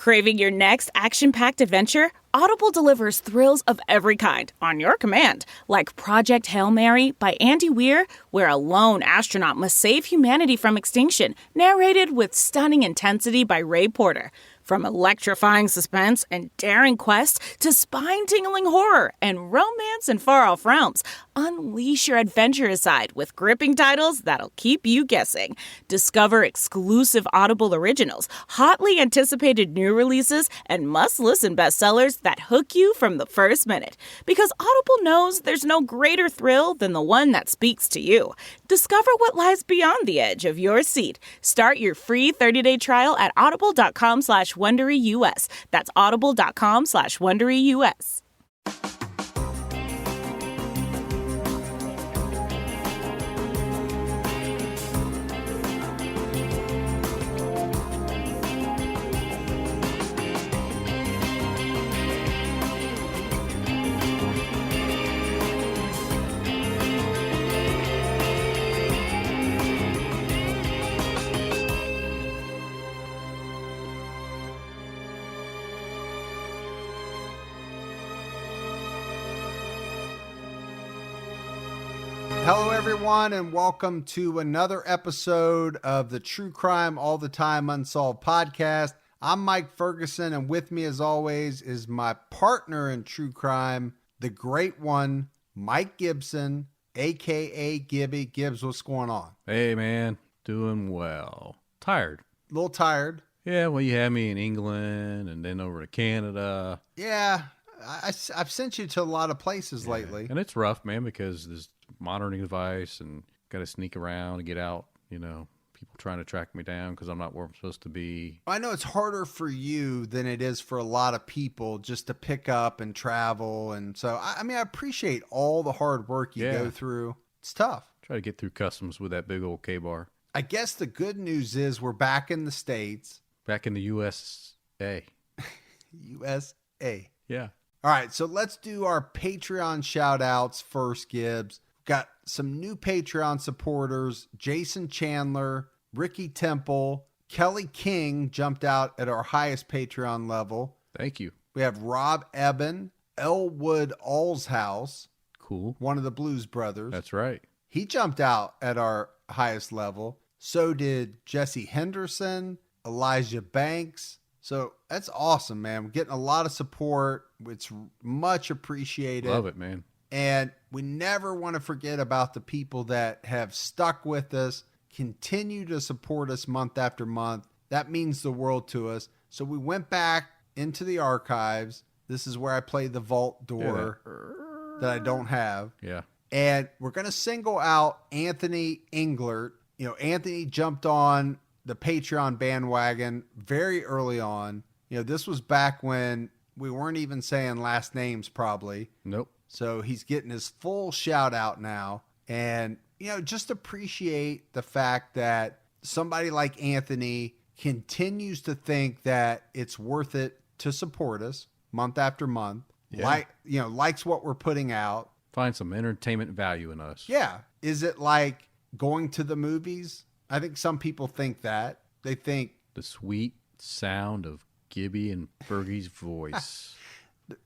Craving your next action-packed adventure? Audible delivers thrills of every kind on your command, like Project Hail Mary by Andy Weir, where a lone astronaut must save humanity from extinction, narrated with stunning intensity by Ray Porter. From electrifying suspense and daring quest to spine-tingling horror and romance in far-off realms, unleash your adventurous side with gripping titles that'll keep you guessing. Discover exclusive Audible originals, hotly anticipated new releases, and must-listen bestsellers that hook you from the first minute. Because Audible knows there's no greater thrill than the one that speaks to you. Discover what lies beyond the edge of your seat. Start your free 30-day trial at audible.com/WonderyUS. That's audible.com/WonderyUS. Hello, everyone, and welcome to another episode of the True Crime All the Time Unsolved podcast. I'm Mike Ferguson, and with me, as always, is my partner in true crime, the great one, Mike Gibson, a.k.a. Gibby. Gibbs, what's going on? Hey, man. Doing well. Tired. A little tired. Yeah, well, you had me in England and then over to Canada. Yeah, I've sent you to a lot of places lately. And it's rough, man, because there's monitoring device and got to sneak around and get out, people trying to track me down because I'm not where I'm supposed to be. I know it's harder for you than it is for a lot of people just to pick up and travel. And so, I appreciate all the hard work you go through. It's tough. Try to get through customs with that big old K-bar. I guess the good news is we're back in the States. Back in the USA. USA. Yeah. All right, so let's do our Patreon shout-outs first, Gibbs. Got some new Patreon supporters. Jason Chandler, Ricky Temple, Kelly King jumped out at our highest Patreon level. Thank you. We have Rob Eben, Elwood Allshouse. Cool. One of the Blues Brothers. That's right. He jumped out at our highest level. So did Jesse Henderson, Elijah Banks. So that's awesome, man. We're getting a lot of support. It's much appreciated. Love it, man. And we never want to forget about the people that have stuck with us, continue to support us month after month. That means the world to us. So we went back into the archives. This is where I play the vault door that I don't have. Yeah. And we're going to single out Anthony Englert. Anthony jumped on the Patreon bandwagon very early on. This was back when we weren't even saying last names probably. Nope. So he's getting his full shout out now. And, just appreciate the fact that somebody like Anthony continues to think that it's worth it to support us month after month. Yeah. Likes what we're putting out. Find some entertainment value in us. Yeah. Is it like going to the movies? I think some people think that. They think the sweet sound of Gibby and Fergie's voice.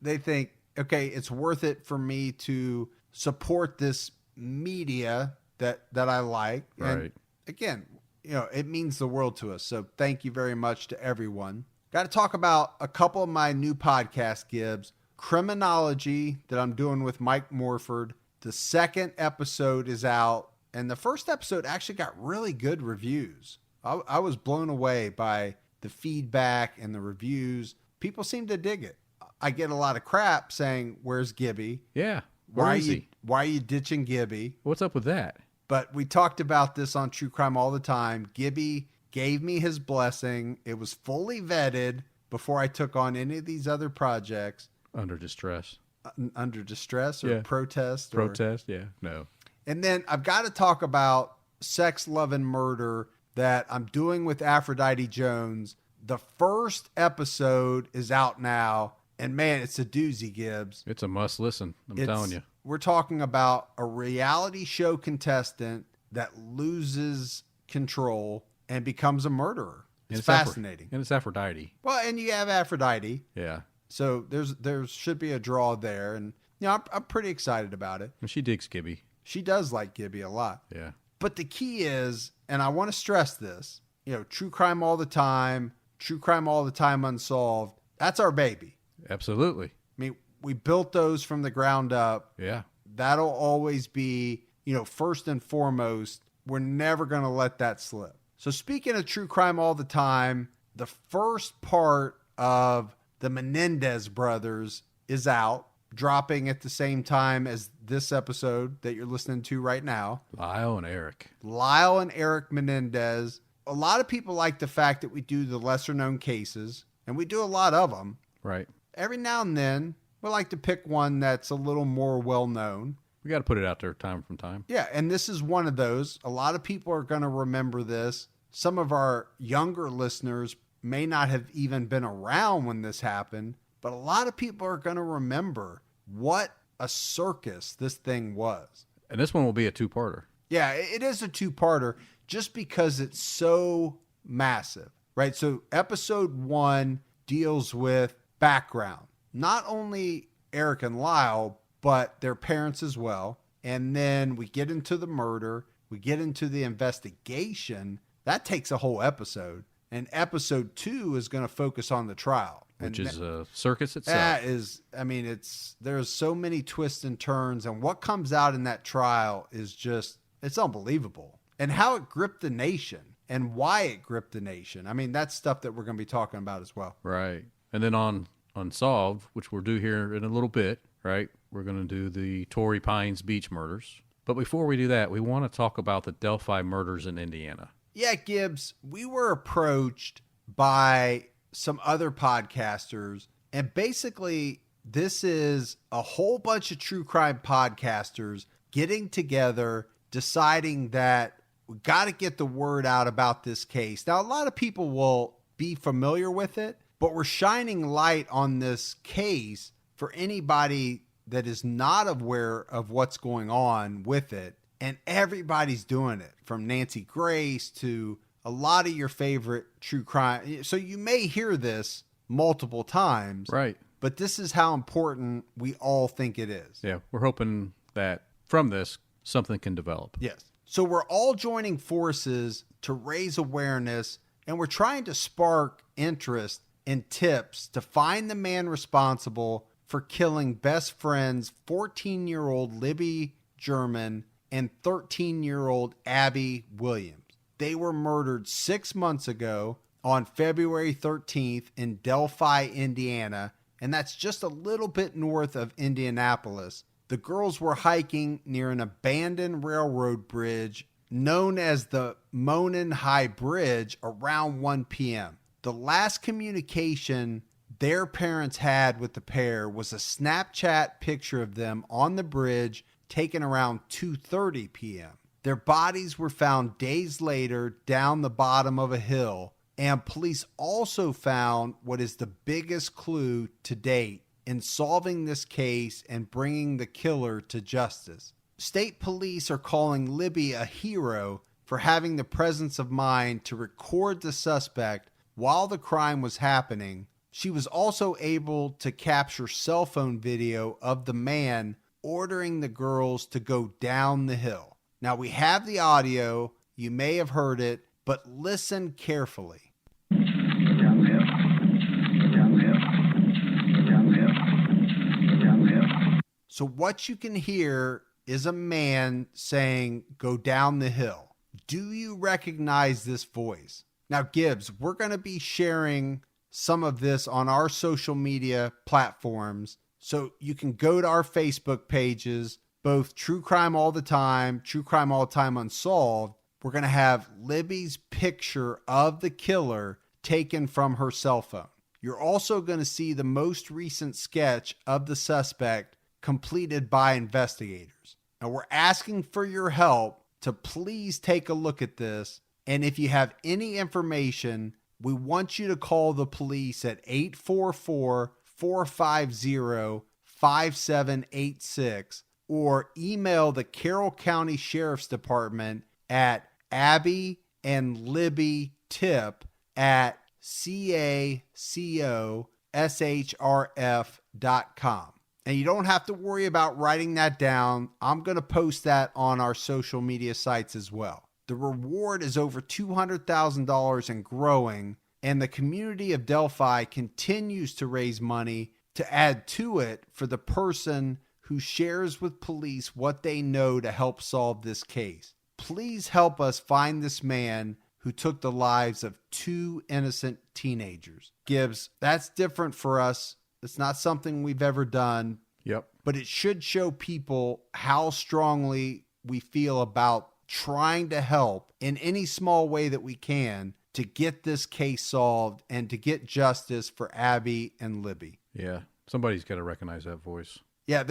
They think, okay, it's worth it for me to support this media that I like. Right. And again, it means the world to us. So thank you very much to everyone. Got to talk about a couple of my new podcasts, Gibbs. Criminology that I'm doing with Mike Morford. The second episode is out. And the first episode actually got really good reviews. I was blown away by the feedback and the reviews. People seem to dig it. I get a lot of crap saying, "Where's Gibby? Yeah. Why are you ditching Gibby?" What's up with that? But we talked about this on True Crime All the Time. Gibby gave me his blessing. It was fully vetted before I took on any of these other projects. Under distress. Under distress or protest? Protest, yeah. No. And then I've got to talk about Sex, Love, and Murder that I'm doing with Aphrodite Jones. The first episode is out now, and man, it's a doozy, Gibbs. It's a must listen, I'm telling you. We're talking about a reality show contestant that loses control and becomes a murderer. It's fascinating. And it's Aphrodite. Well, and you have Aphrodite. Yeah. So there should be a draw there. And, I'm pretty excited about it. And she digs Gibby. She does like Gibby a lot. Yeah. But the key is, and I want to stress this, true crime all the time unsolved. That's our baby. Absolutely. I mean, we built those from the ground up. Yeah. That'll always be, first and foremost. We're never going to let that slip. So speaking of true crime all the time, the first part of the Menendez brothers is out, dropping at the same time as this episode that you're listening to right now. Lyle and Eric Menendez. A lot of people like the fact that we do the lesser known cases, and we do a lot of them. Right. Every now and then, we like to pick one that's a little more well known. We got to put it out there time from time. Yeah, and this is one of those. A lot of people are going to remember this. Some of our younger listeners may not have even been around when this happened, but a lot of people are going to remember what a circus this thing was. And this one will be a two-parter. Yeah, it is a two-parter just because it's so massive, right? So episode 1 deals with background, not only Eric and Lyle, but their parents as well. And then we get into the murder, we get into the investigation. That takes a whole episode. And episode 2 is going to focus on the trial. Which is a circus itself. That is, there's so many twists and turns, and what comes out in that trial is just, it's unbelievable. And how it gripped the nation and why it gripped the nation. That's stuff that we're going to be talking about as well. Right. And then on Unsolved, which we'll do here in a little bit, right? We're going to do the Torrey Pines Beach murders. But before we do that, we want to talk about the Delphi murders in Indiana. Yeah, Gibbs, we were approached by some other podcasters, and basically this is a whole bunch of true crime podcasters getting together, deciding that we got to get the word out about this case. Now, a lot of people will be familiar with it, but we're shining light on this case for anybody that is not aware of what's going on with it. And everybody's doing it, from Nancy Grace to a lot of your favorite true crime. So you may hear this multiple times. Right. But this is how important we all think it is. Yeah, we're hoping that from this, something can develop. Yes. So we're all joining forces to raise awareness, and we're trying to spark interest and tips to find the man responsible for killing best friends 14-year-old Libby German and 13-year-old Abby Williams. They were murdered 6 months ago on February 13th in Delphi, Indiana, and that's just a little bit north of Indianapolis. The girls were hiking near an abandoned railroad bridge known as the Monon High Bridge around 1 p.m. The last communication their parents had with the pair was a Snapchat picture of them on the bridge taken around 2:30 p.m. Their bodies were found days later down the bottom of a hill, and police also found what is the biggest clue to date in solving this case and bringing the killer to justice. State police are calling Libby a hero for having the presence of mind to record the suspect while the crime was happening. She was also able to capture cell phone video of the man ordering the girls to go down the hill. Now, we have the audio. You may have heard it, but listen carefully. So what you can hear is a man saying, "Go down the hill." Do you recognize this voice? Now, Gibbs, we're going to be sharing some of this on our social media platforms. So you can go to our Facebook pages, both True Crime All the Time, True Crime All the Time Unsolved. We're going to have Libby's picture of the killer taken from her cell phone. You're also going to see the most recent sketch of the suspect completed by investigators. Now, we're asking for your help to please take a look at this. And if you have any information, we want you to call the police at 844-450-5786 or email the Carroll County Sheriff's Department at abbyandlibbystip at cacoshrf.com. And you don't have to worry about writing that down. I'm going to post that on our social media sites as well. The reward is over $200,000 and growing, and the community of Delphi continues to raise money to add to it for the person who shares with police what they know to help solve this case. Please help us find this man who took the lives of 2 innocent teenagers. Gibbs, that's different for us. It's not something we've ever done. Yep. But it should show people how strongly we feel about trying to help in any small way that we can to get this case solved and to get justice for Abby and Libby. Yeah. Somebody's got to recognize that voice. Yeah.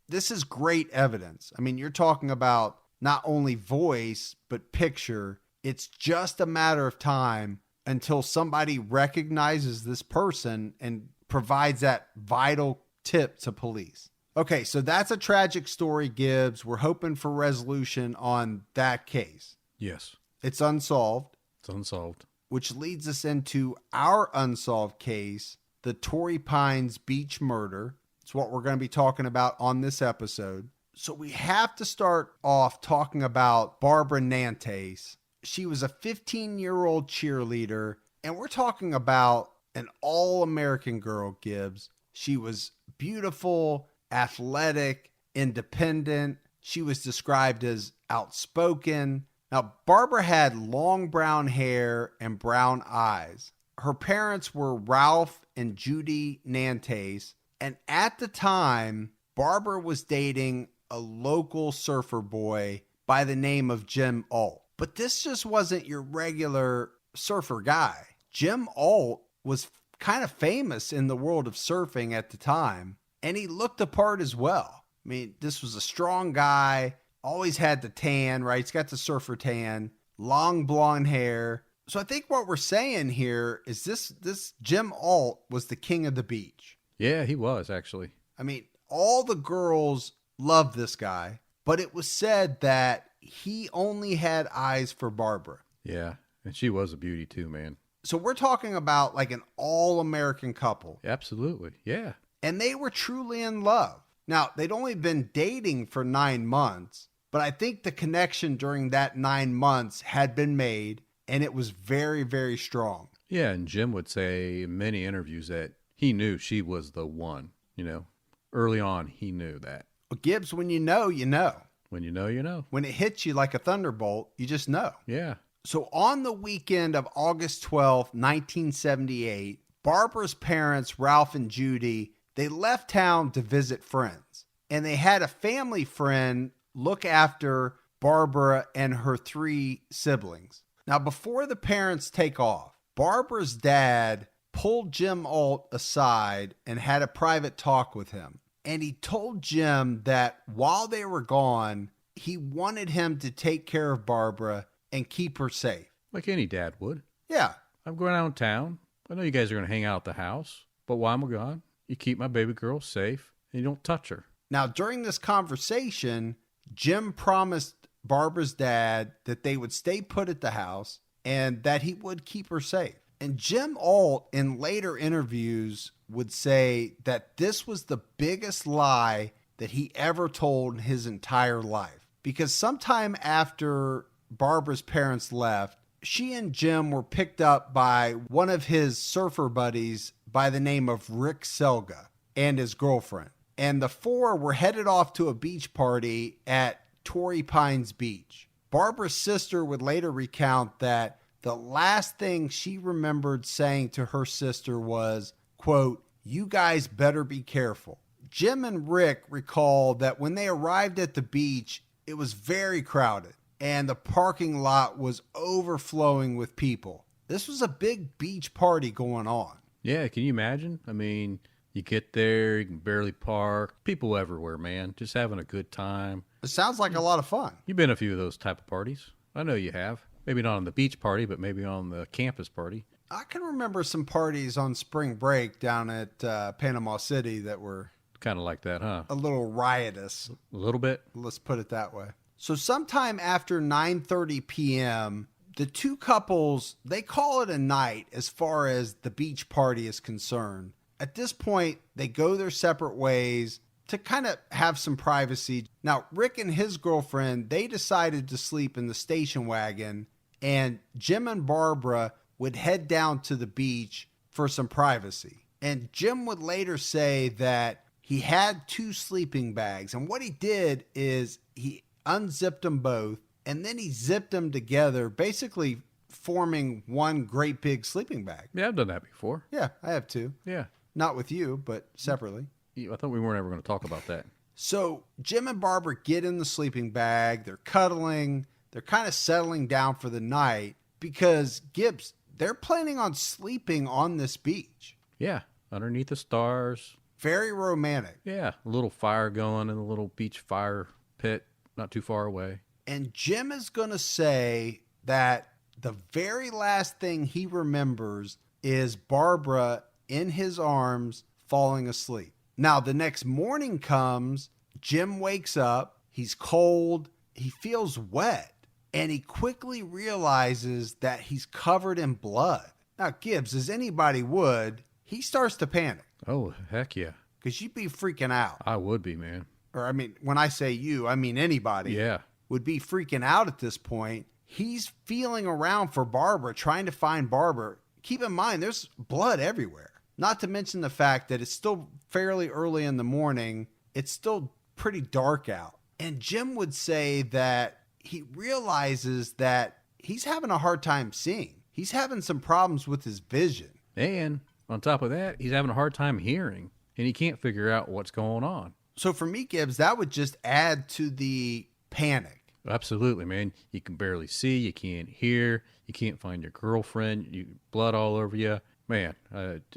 This is great evidence. I mean, you're talking about not only voice, but picture. It's just a matter of time until somebody recognizes this person and provides that vital tip to police. Okay, so that's a tragic story, Gibbs. We're hoping for resolution on that case. Yes. It's unsolved. It's unsolved. Which leads us into our unsolved case, the Torrey Pines beach murder. It's what we're going to be talking about on this episode. So we have to start off talking about Barbara Nantais. She was a 15-year-old cheerleader, and we're talking about an all-American girl, Gibbs. She was beautiful, athletic, independent. She was described as outspoken. Now, Barbara had long brown hair and brown eyes. Her parents were Ralph and Judy Nantais, and at the time, Barbara was dating a local surfer boy by the name of Jim Alt. But this just wasn't your regular surfer guy. Jim Alt was kind of famous in the world of surfing at the time, and he looked the part as well. I mean, this was a strong guy, always had the tan, right? He's got the surfer tan, long blonde hair. So I think what we're saying here is this Jim Alt was the king of the beach. Yeah, he was, actually. I mean, all the girls loved this guy, but it was said that he only had eyes for Barbara. Yeah, and she was a beauty too, man. So we're talking about like an all-American couple. Absolutely, yeah. And they were truly in love. Now, they'd only been dating for 9 months, but I think the connection during that 9 months had been made, and it was very, very strong. Yeah, and Jim would say in many interviews that he knew she was the one, you know. Early on, he knew that. Well, Gibbs, when you know, you know. When you know, you know. When it hits you like a thunderbolt, you just know. Yeah. So on the weekend of August 12th, 1978, Barbara's parents, Ralph and Judy, they left town to visit friends. And they had a family friend look after Barbara and her 3 siblings. Now, before the parents take off, Barbara's dad pulled Jim Alt aside and had a private talk with him. And he told Jim that while they were gone, he wanted him to take care of Barbara and keep her safe. Like any dad would. Yeah. I'm going out in town. I know you guys are going to hang out at the house, but while I'm gone, you keep my baby girl safe and you don't touch her. Now, during this conversation, Jim promised Barbara's dad that they would stay put at the house and that he would keep her safe. And Jim Alt, in later interviews, would say that this was the biggest lie that he ever told in his entire life. Because sometime after Barbara's parents left, she and Jim were picked up by one of his surfer buddies by the name of Rick Selga and his girlfriend. And the 4 were headed off to a beach party at Torrey Pines Beach. Barbara's sister would later recount that the last thing she remembered saying to her sister was, quote, "You guys better be careful." Jim and Rick recall that when they arrived at the beach, it was very crowded and the parking lot was overflowing with people. This was a big beach party going on. Yeah, can you imagine? I mean, you get there, you can barely park. People everywhere, man. Just having a good time. It sounds like a lot of fun. You've been to a few of those type of parties. I know you have. Maybe not on the beach party, but maybe on the campus party. I can remember some parties on spring break down at Panama City that were kind of like that, huh? A little riotous. A little bit? Let's put it that way. So sometime after 9:30 p.m., the two couples, they call it a night as far as the beach party is concerned. At this point, they go their separate ways to kind of have some privacy. Now, Rick and his girlfriend, they decided to sleep in the station wagon, and Jim and Barbara would head down to the beach for some privacy. And Jim would later say that he had 2 sleeping bags, and what he did is he unzipped them both, and then he zipped them together, basically forming one great big sleeping bag. Yeah, I've done that before. Yeah, I have too. Yeah. Not with you, but separately. I thought we weren't ever going to talk about that. So Jim and Barbara get in the sleeping bag. They're cuddling. They're kind of settling down for the night because Gibbs, they're planning on sleeping on this beach. Yeah, underneath the stars. Very romantic. Yeah, a little fire going in a little beach fire pit not too far away. And Jim is going to say that the very last thing he remembers is Barbara in his arms falling asleep. Now, the next morning comes, Jim wakes up, he's cold, he feels wet, and he quickly realizes that he's covered in blood. Now, Gibbs, as anybody would, he starts to panic. Oh, heck yeah. Because you'd be freaking out. I would be, man. Or, I mean, when I say you, I mean anybody. Yeah. Would be freaking out at this point. He's feeling around for Barbara, trying to find Barbara. Keep in mind, there's blood everywhere. Not to mention the fact that it's still fairly early in the morning. It's still pretty dark out. And Jim would say that he realizes that he's having a hard time seeing. He's having some problems with his vision. And on top of that, he's having a hard time hearing, and he can't figure out what's going on. So for me, Gibbs, that would just add to the panic. Absolutely, man. You can barely see, you can't hear, you can't find your girlfriend, blood all over you. Man,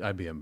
I'd be a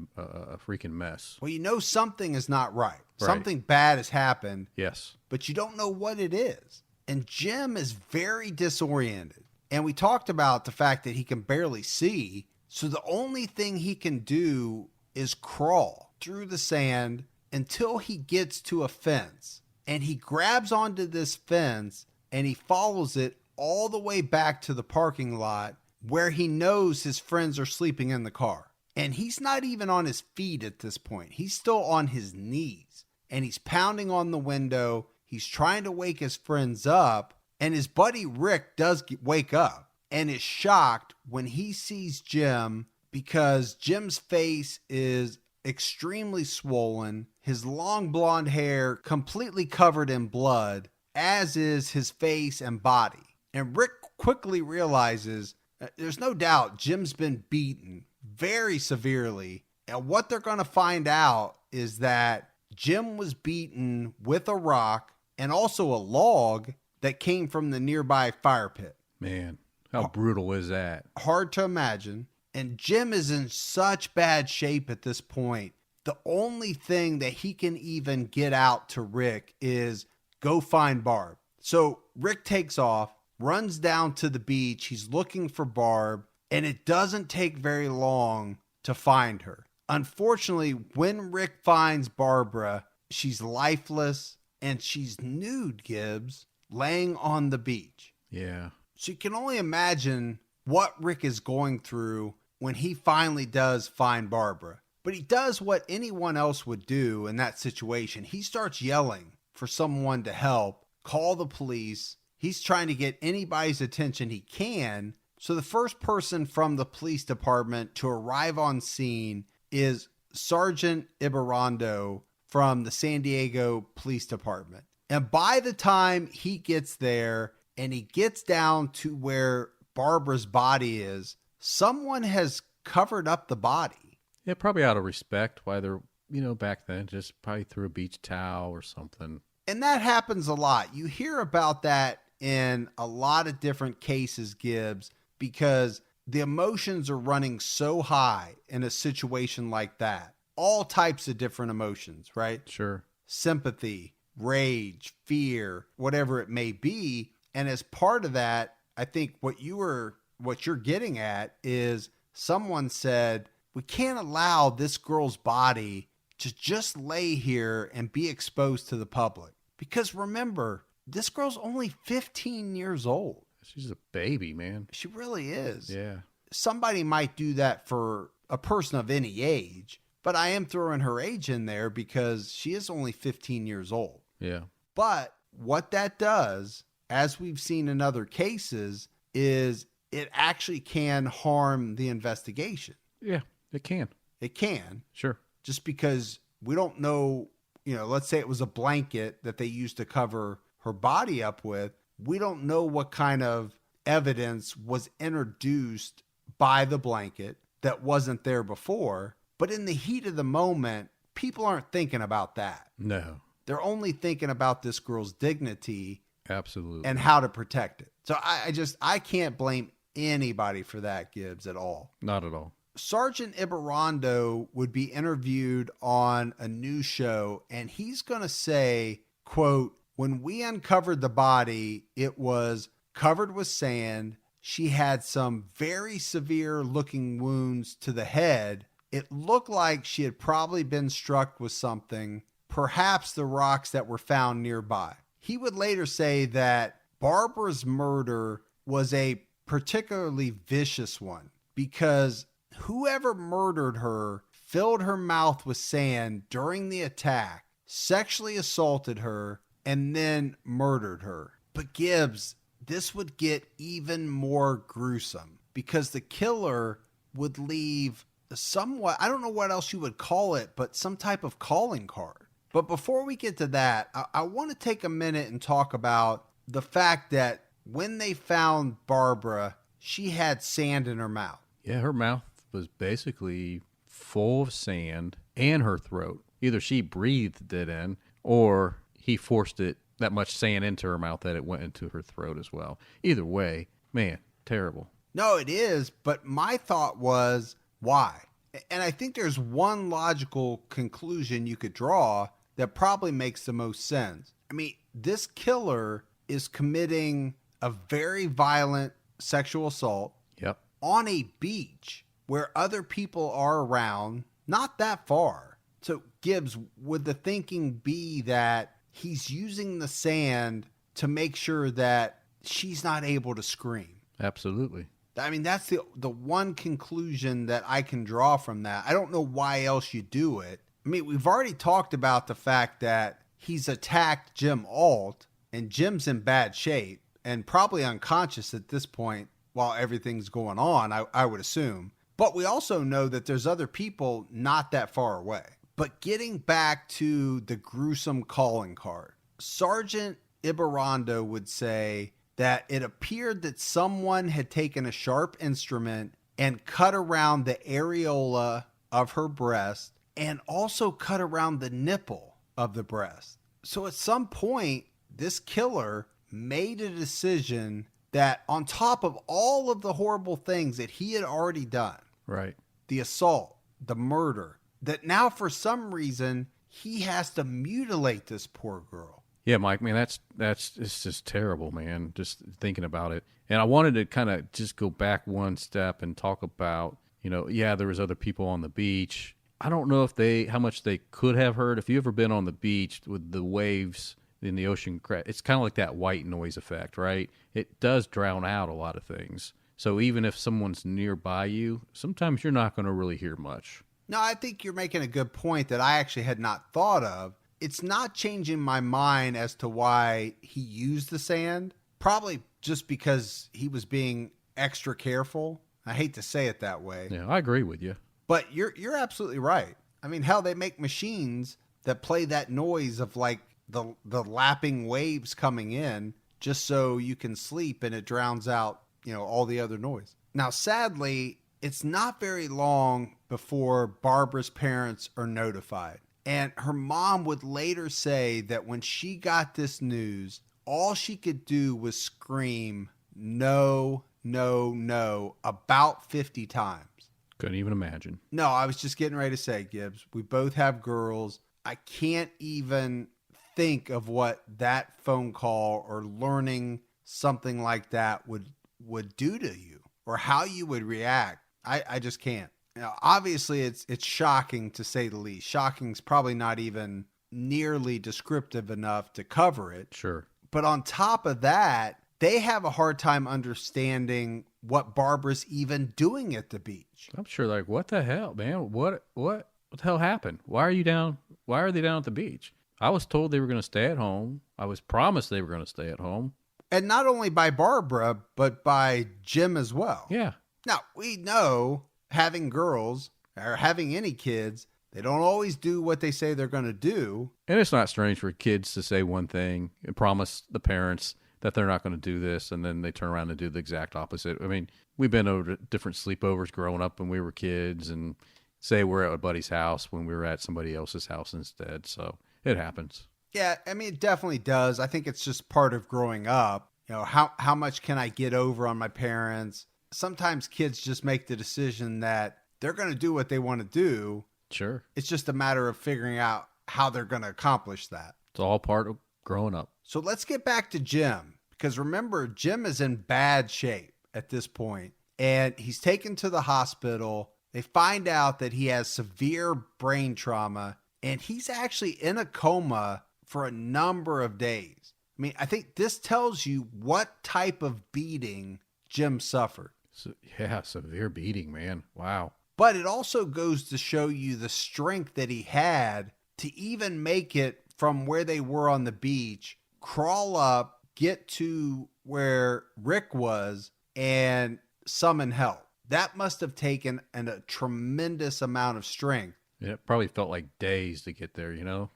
freaking mess. Well, you know something is not right. Something bad has happened. Yes. But you don't know what it is. And Jim is very disoriented. And we talked about the fact that he can barely see. So the only thing he can do is crawl through the sand until he gets to a fence. And he grabs onto this fence and he follows it all the way back to the parking lot where he knows his friends are sleeping in the car. And he's not even on his feet at this point. He's still on his knees. And he's pounding on the window. He's trying to wake his friends up. And his buddy Rick does wake up and is shocked when he sees Jim because Jim's face is extremely swollen. His long blonde hair completely covered in blood, as is his face and body. And Rick quickly realizes there's no doubt Jim's been beaten very severely. And what they're going to find out is that Jim was beaten with a rock and also a log that came from the nearby fire pit. Man, how brutal is that? Hard to imagine. And Jim is in such bad shape at this point. The only thing that he can even get out to Rick is go find Barb. So Rick takes off, runs down to the beach. He's looking for Barb, and it doesn't take very long to find her. Unfortunately, when Rick finds Barbara, she's lifeless and she's nude, Gibbs, laying on the beach. Yeah. So you can only imagine what Rick is going through when he finally does find Barbara. But he does what anyone else would do in that situation. He starts yelling for someone to help, call the police. He's trying to get anybody's attention he can. So the first person from the police department to arrive on scene is Sergeant Ibarrando from the San Diego Police Department. And by the time he gets there and he gets down to where Barbara's body is, someone has covered up the body. Yeah, probably out of respect why they're, back then, just probably threw a beach towel or something. And that happens a lot. You hear about that in a lot of different cases, Gibbs, because the emotions are running so high in a situation like that. All types of different emotions, right? Sure. Sympathy, rage, fear, whatever it may be. And as part of that, I think what you're getting at is someone said, we can't allow this girl's body to just lay here and be exposed to the public. Because remember, this girl's only 15 years old. She's a baby, man. She really is. Yeah. Somebody might do that for a person of any age, but I am throwing her age in there because she is only 15 years old. Yeah. But what that does, as we've seen in other cases, is it actually can harm the investigation. Yeah, it can. It can. Sure. Just because we don't know, let's say it was a blanket that they used to cover her body up with. We don't know what kind of evidence was introduced by the blanket that wasn't there before. But in the heat of the moment, people aren't thinking about that. No. They're only thinking about this girl's dignity. Absolutely. And how to protect it. So I can't blame anybody for that, Gibbs, at all. Not at all. Sergeant Ibarrando would be interviewed on a news show, and he's going to say, quote, "When we uncovered the body, it was covered with sand. She had some very severe looking wounds to the head. It looked like she had probably been struck with something, perhaps the rocks that were found nearby." He would later say that Barbara's murder was a particularly vicious one because whoever murdered her filled her mouth with sand during the attack, sexually assaulted her, and then murdered her. But Gibbs, this would get even more gruesome because the killer would leave somewhat, I don't know what else you would call it, but some type of calling card. But before we get to that, I want to take a minute and talk about the fact that when they found Barbara, she had sand in her mouth. Yeah, her mouth was basically full of sand and her throat. Either she breathed it in or he forced that much sand into her mouth that it went into her throat as well. Either way, man, terrible. No, it is. But my thought was, why? And I think there's one logical conclusion you could draw that probably makes the most sense. I mean, this killer is committing a very violent sexual assault Yep. on a beach where other people are around, not that far. So, Gibbs, would the thinking be that he's using the sand to make sure that she's not able to scream? Absolutely. I mean, that's the one conclusion that I can draw from that. I don't know why else you do it. I mean, we've already talked about the fact that he's attacked Jim Alt, and Jim's in bad shape and probably unconscious at this point while everything's going on, I would assume. But we also know that there's other people not that far away. But getting back to the gruesome calling card, Sergeant Ibarrando would say that it appeared that someone had taken a sharp instrument and cut around the areola of her breast and also cut around the nipple of the breast. So at some point, this killer made a decision that on top of all of the horrible things that he had already done, Right. the assault, the murder, that now for some reason he has to mutilate this poor girl. Yeah, Mike, man, it's just terrible, man, just thinking about it. And I wanted to kind of just go back one step and talk about, there was other people on the beach. I don't know how much they could have heard. If you've ever been on the beach with the waves in the ocean, it's kind of like that white noise effect, right? It does drown out a lot of things. So even if someone's nearby you, sometimes you're not going to really hear much. No, I think you're making a good point that I actually had not thought of. It's not changing my mind as to why he used the sand. Probably just because he was being extra careful. I hate to say it that way. Yeah, I agree with you. But you're absolutely right. I mean, hell, they make machines that play that noise of like the lapping waves coming in just so you can sleep and it drowns out, all the other noise. Now, sadly, it's not very long before Barbara's parents are notified. And her mom would later say that when she got this news, all she could do was scream, "No, no, no," about 50 times. Couldn't even imagine. No, I was just getting ready to say, Gibbs, we both have girls. I can't even think of what that phone call or learning something like that would do to you or how you would react. I just can't. Obviously, it's shocking to say the least. Shocking's probably not even nearly descriptive enough to cover it. Sure. But on top of that, they have a hard time understanding what Barbara's even doing at the beach. I'm sure, like, what the hell, man? What the hell happened? Why are you down? Why are they down at the beach? I was told they were going to stay at home. I was promised they were going to stay at home. And not only by Barbara, but by Jim as well. Yeah. Now, we know having girls or having any kids, they don't always do what they say they're going to do. And it's not strange for kids to say one thing and promise the parents that they're not going to do this, and then they turn around and do the exact opposite. I mean, we've been over to different sleepovers growing up when we were kids, and say we're at a buddy's house when we were at somebody else's house instead. So it happens. Yeah, I mean, it definitely does. I think it's just part of growing up. You know, how much can I get over on my parents? Sometimes kids just make the decision that they're going to do what they want to do. Sure. It's just a matter of figuring out how they're going to accomplish that. It's all part of growing up. So let's get back to Jim, because remember, Jim is in bad shape at this point, and he's taken to the hospital. They find out that he has severe brain trauma, and he's actually in a coma for a number of days. I mean, I think this tells you what type of beating Jim suffered. So, yeah, severe beating, man. Wow. But it also goes to show you the strength that he had to even make it from where they were on the beach, crawl up, get to where Rick was, and summon help. That must have taken a tremendous amount of strength. It probably felt like days to get there, you know?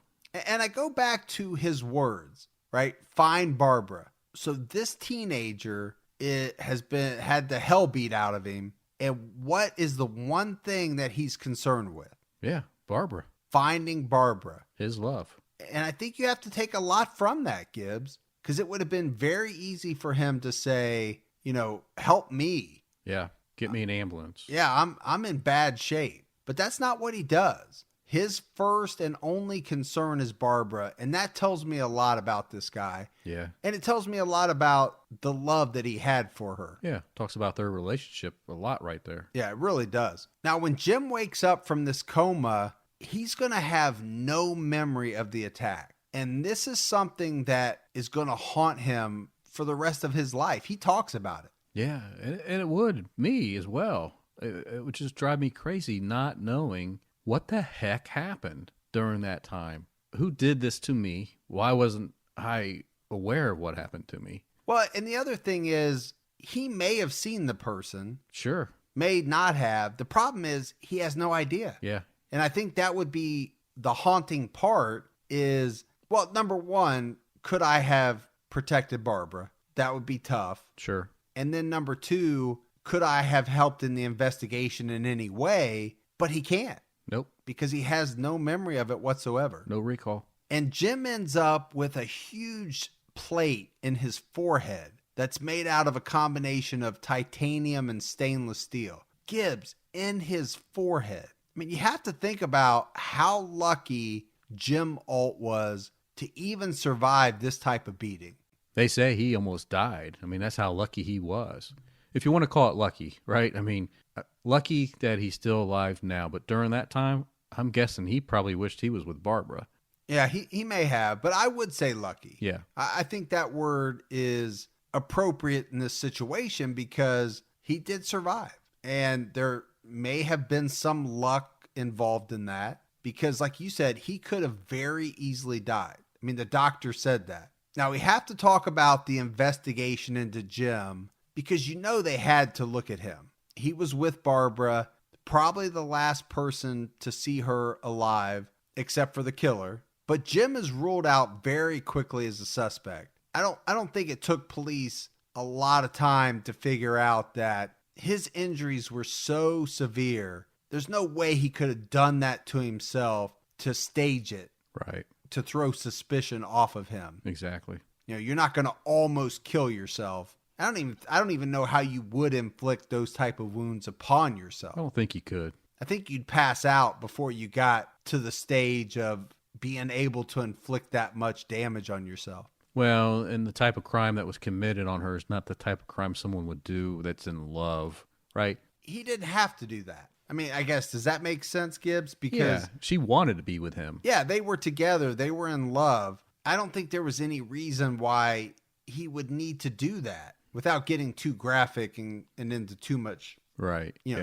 And I go back to his words, right? Find Barbara. So this teenager had the hell beat out of him. And what is the one thing that he's concerned with? Yeah, Barbara. Finding Barbara. His love. And I think you have to take a lot from that, Gibbs, because it would have been very easy for him to say, you know, help me. Yeah, get me an ambulance. Yeah, I'm in bad shape. But that's not what he does. His first and only concern is Barbara, and that tells me a lot about this guy. Yeah. And it tells me a lot about the love that he had for her. Yeah, talks about their relationship a lot right there. Yeah, it really does. Now, when Jim wakes up from this coma, he's going to have no memory of the attack. And this is something that is going to haunt him for the rest of his life. He talks about it. Yeah, and it would me as well. It would just drive me crazy not knowing what the heck happened during that time. Who did this to me? Why wasn't I aware of what happened to me? Well, and the other thing is, he may have seen the person. Sure. May not have. The problem is he has no idea. Yeah. And I think that would be the haunting part is, well, number one, could I have protected Barbara? That would be tough. Sure. And then number two, could I have helped in the investigation in any way? But he can't. Nope. Because he has no memory of it whatsoever. No recall. And Jim ends up with a huge plate in his forehead that's made out of a combination of titanium and stainless steel. Gibbs, in his forehead. I mean, you have to think about how lucky Jim Alt was to even survive this type of beating. They say he almost died. I mean, that's how lucky he was. If you want to call it lucky, right? I mean, lucky that he's still alive now. But during that time, I'm guessing he probably wished he was with Barbara. Yeah, he may have, but I would say lucky. Yeah. I think that word is appropriate in this situation because he did survive. And there may have been some luck involved in that because, like you said, he could have very easily died. I mean, the doctor said that. Now, we have to talk about the investigation into Jim because you know they had to look at him. He was with Barbara, probably the last person to see her alive, except for the killer. But Jim is ruled out very quickly as a suspect. I don't think it took police a lot of time to figure out that his injuries were so severe. There's no way he could have done that to himself to stage it. Right. To throw suspicion off of him. Exactly. You know, you're not going to almost kill yourself. I don't even know how you would inflict those type of wounds upon yourself. I don't think he could. I think you'd pass out before you got to the stage of being able to inflict that much damage on yourself. Well, and the type of crime that was committed on her is not the type of crime someone would do that's in love, right? He didn't have to do that. I mean, I guess, does that make sense, Gibbs? Because yeah, she wanted to be with him. Yeah, they were together. They were in love. I don't think there was any reason why he would need to do that without getting too graphic and into too much,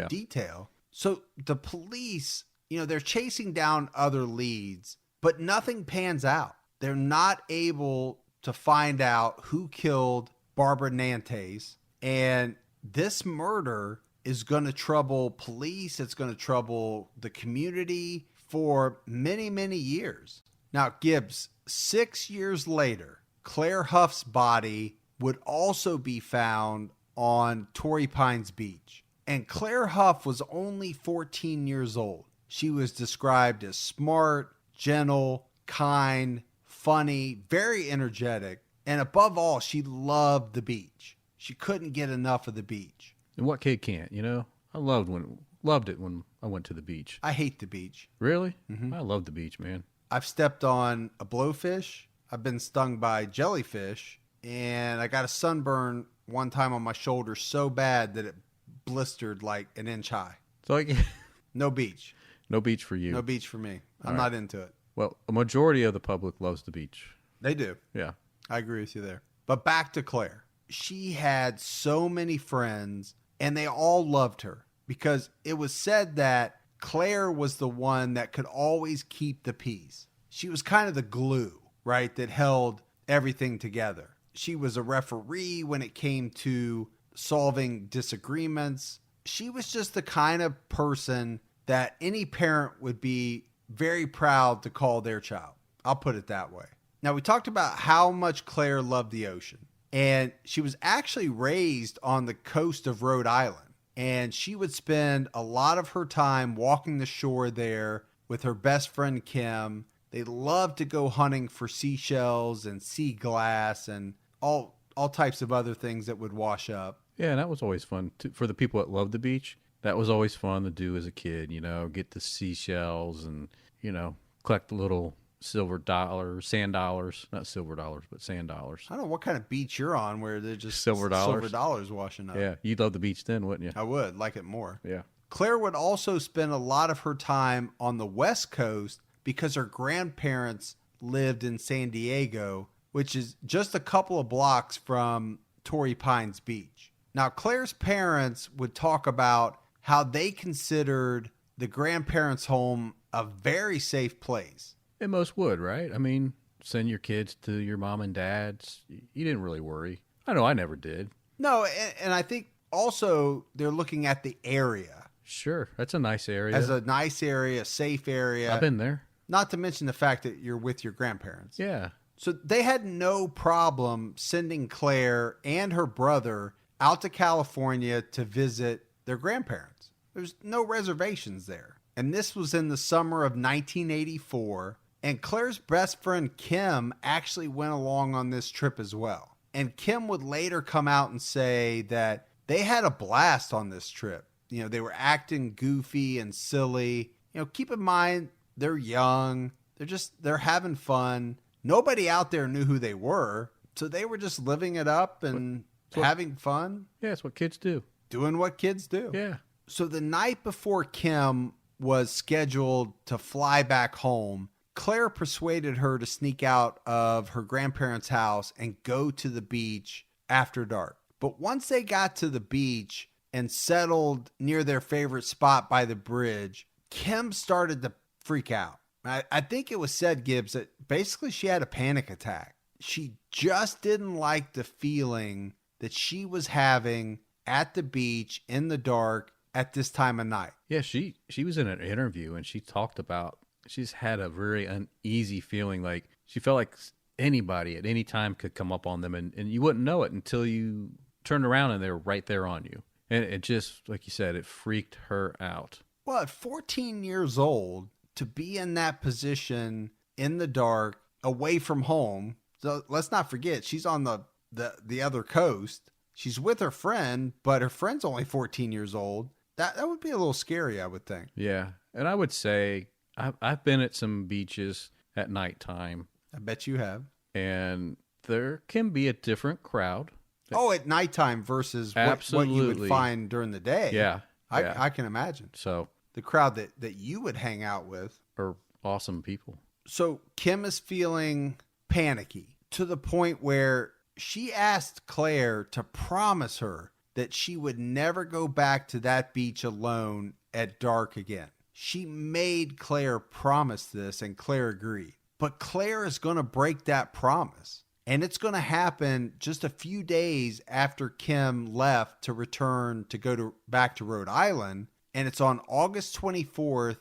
detail. So the police, they're chasing down other leads, but nothing pans out. They're not able to find out who killed Barbara Nantais. And this murder is going to trouble police. It's going to trouble the community for many, many years. Now, Gibbs, 6 years later, Claire Hough's body would also be found on Torrey Pines Beach. And Claire Hough was only 14 years old. She was described as smart, gentle, kind, funny, very energetic. And above all, she loved the beach. She couldn't get enough of the beach. And what kid can't, I loved it when I went to the beach. I hate the beach. Really? Mm-hmm. I love the beach, man. I've stepped on a blowfish. I've been stung by jellyfish. And I got a sunburn one time on my shoulder so bad that it blistered like an inch high. So no beach. No beach for you. No beach for me. I'm not into it. Well, a majority of the public loves the beach. They do. Yeah. I agree with you there. But back to Claire. She had so many friends, and they all loved her because it was said that Claire was the one that could always keep the peace. She was kind of the glue, right, that held everything together. She was a referee when it came to solving disagreements. She was just the kind of person that any parent would be very proud to call their child. I'll put it that way. Now, we talked about how much Claire loved the ocean, and she was actually raised on the coast of Rhode Island, and she would spend a lot of her time walking the shore there with her best friend, Kim. They loved to go hunting for seashells and sea glass and all types of other things that would wash up. Yeah, and that was always fun. For the people that love the beach, that was always fun to do as a kid, get the seashells and, collect the little silver dollars, sand dollars, not silver dollars, but sand dollars. I don't know what kind of beach you're on where they're just silver dollars washing up. Yeah, you'd love the beach then, wouldn't you? I would like it more. Yeah. Claire would also spend a lot of her time on the West Coast because her grandparents lived in San Diego, which is just a couple of blocks from Torrey Pines Beach. Now, Claire's parents would talk about how they considered the grandparents' home a very safe place. And most would, right? I mean, send your kids to your mom and dad's. You didn't really worry. I know I never did. No, and I think also they're looking at the area. Sure, that's a nice area. As a nice area, a safe area. I've been there. Not to mention the fact that you're with your grandparents. Yeah. So they had no problem sending Claire and her brother out to California to visit their grandparents. There's no reservations there. And this was in the summer of 1984. And Claire's best friend, Kim, actually went along on this trip as well. And Kim would later come out and say that they had a blast on this trip. They were acting goofy and silly. Keep in mind, they're young. They're having fun. Nobody out there knew who they were. So they were just living it up and having fun. Yeah, it's what kids do. Doing what kids do. Yeah. So the night before Kim was scheduled to fly back home, Claire persuaded her to sneak out of her grandparents' house and go to the beach after dark. But once they got to the beach and settled near their favorite spot by the bridge, Kim started to freak out. I think it was said, Gibbs, that basically she had a panic attack. She just didn't like the feeling that she was having at the beach in the dark at this time of night. Yeah, she was in an interview and she talked about she's had a very uneasy feeling, like she felt like anybody at any time could come up on them and you wouldn't know it until you turned around and they're right there on you. And it just, like you said, it freaked her out. Well, at 14 years old, to be in that position in the dark, away from home. So let's not forget, she's on the other coast. She's with her friend, but her friend's only 14 years old. That would be a little scary, I would think. Yeah. And I would say I've been at some beaches at nighttime. I bet you have. And there can be a different crowd. Oh, at nighttime versus what you would find during the day. Yeah. I can imagine. So the crowd that you would hang out with are awesome people. So Kim is feeling panicky to the point where she asked Claire to promise her that she would never go back to that beach alone at dark again. She made Claire promise this, and Claire agreed. But Claire is going to break that promise. And it's going to happen just a few days after Kim left to return to back to Rhode Island. And it's on August 24th,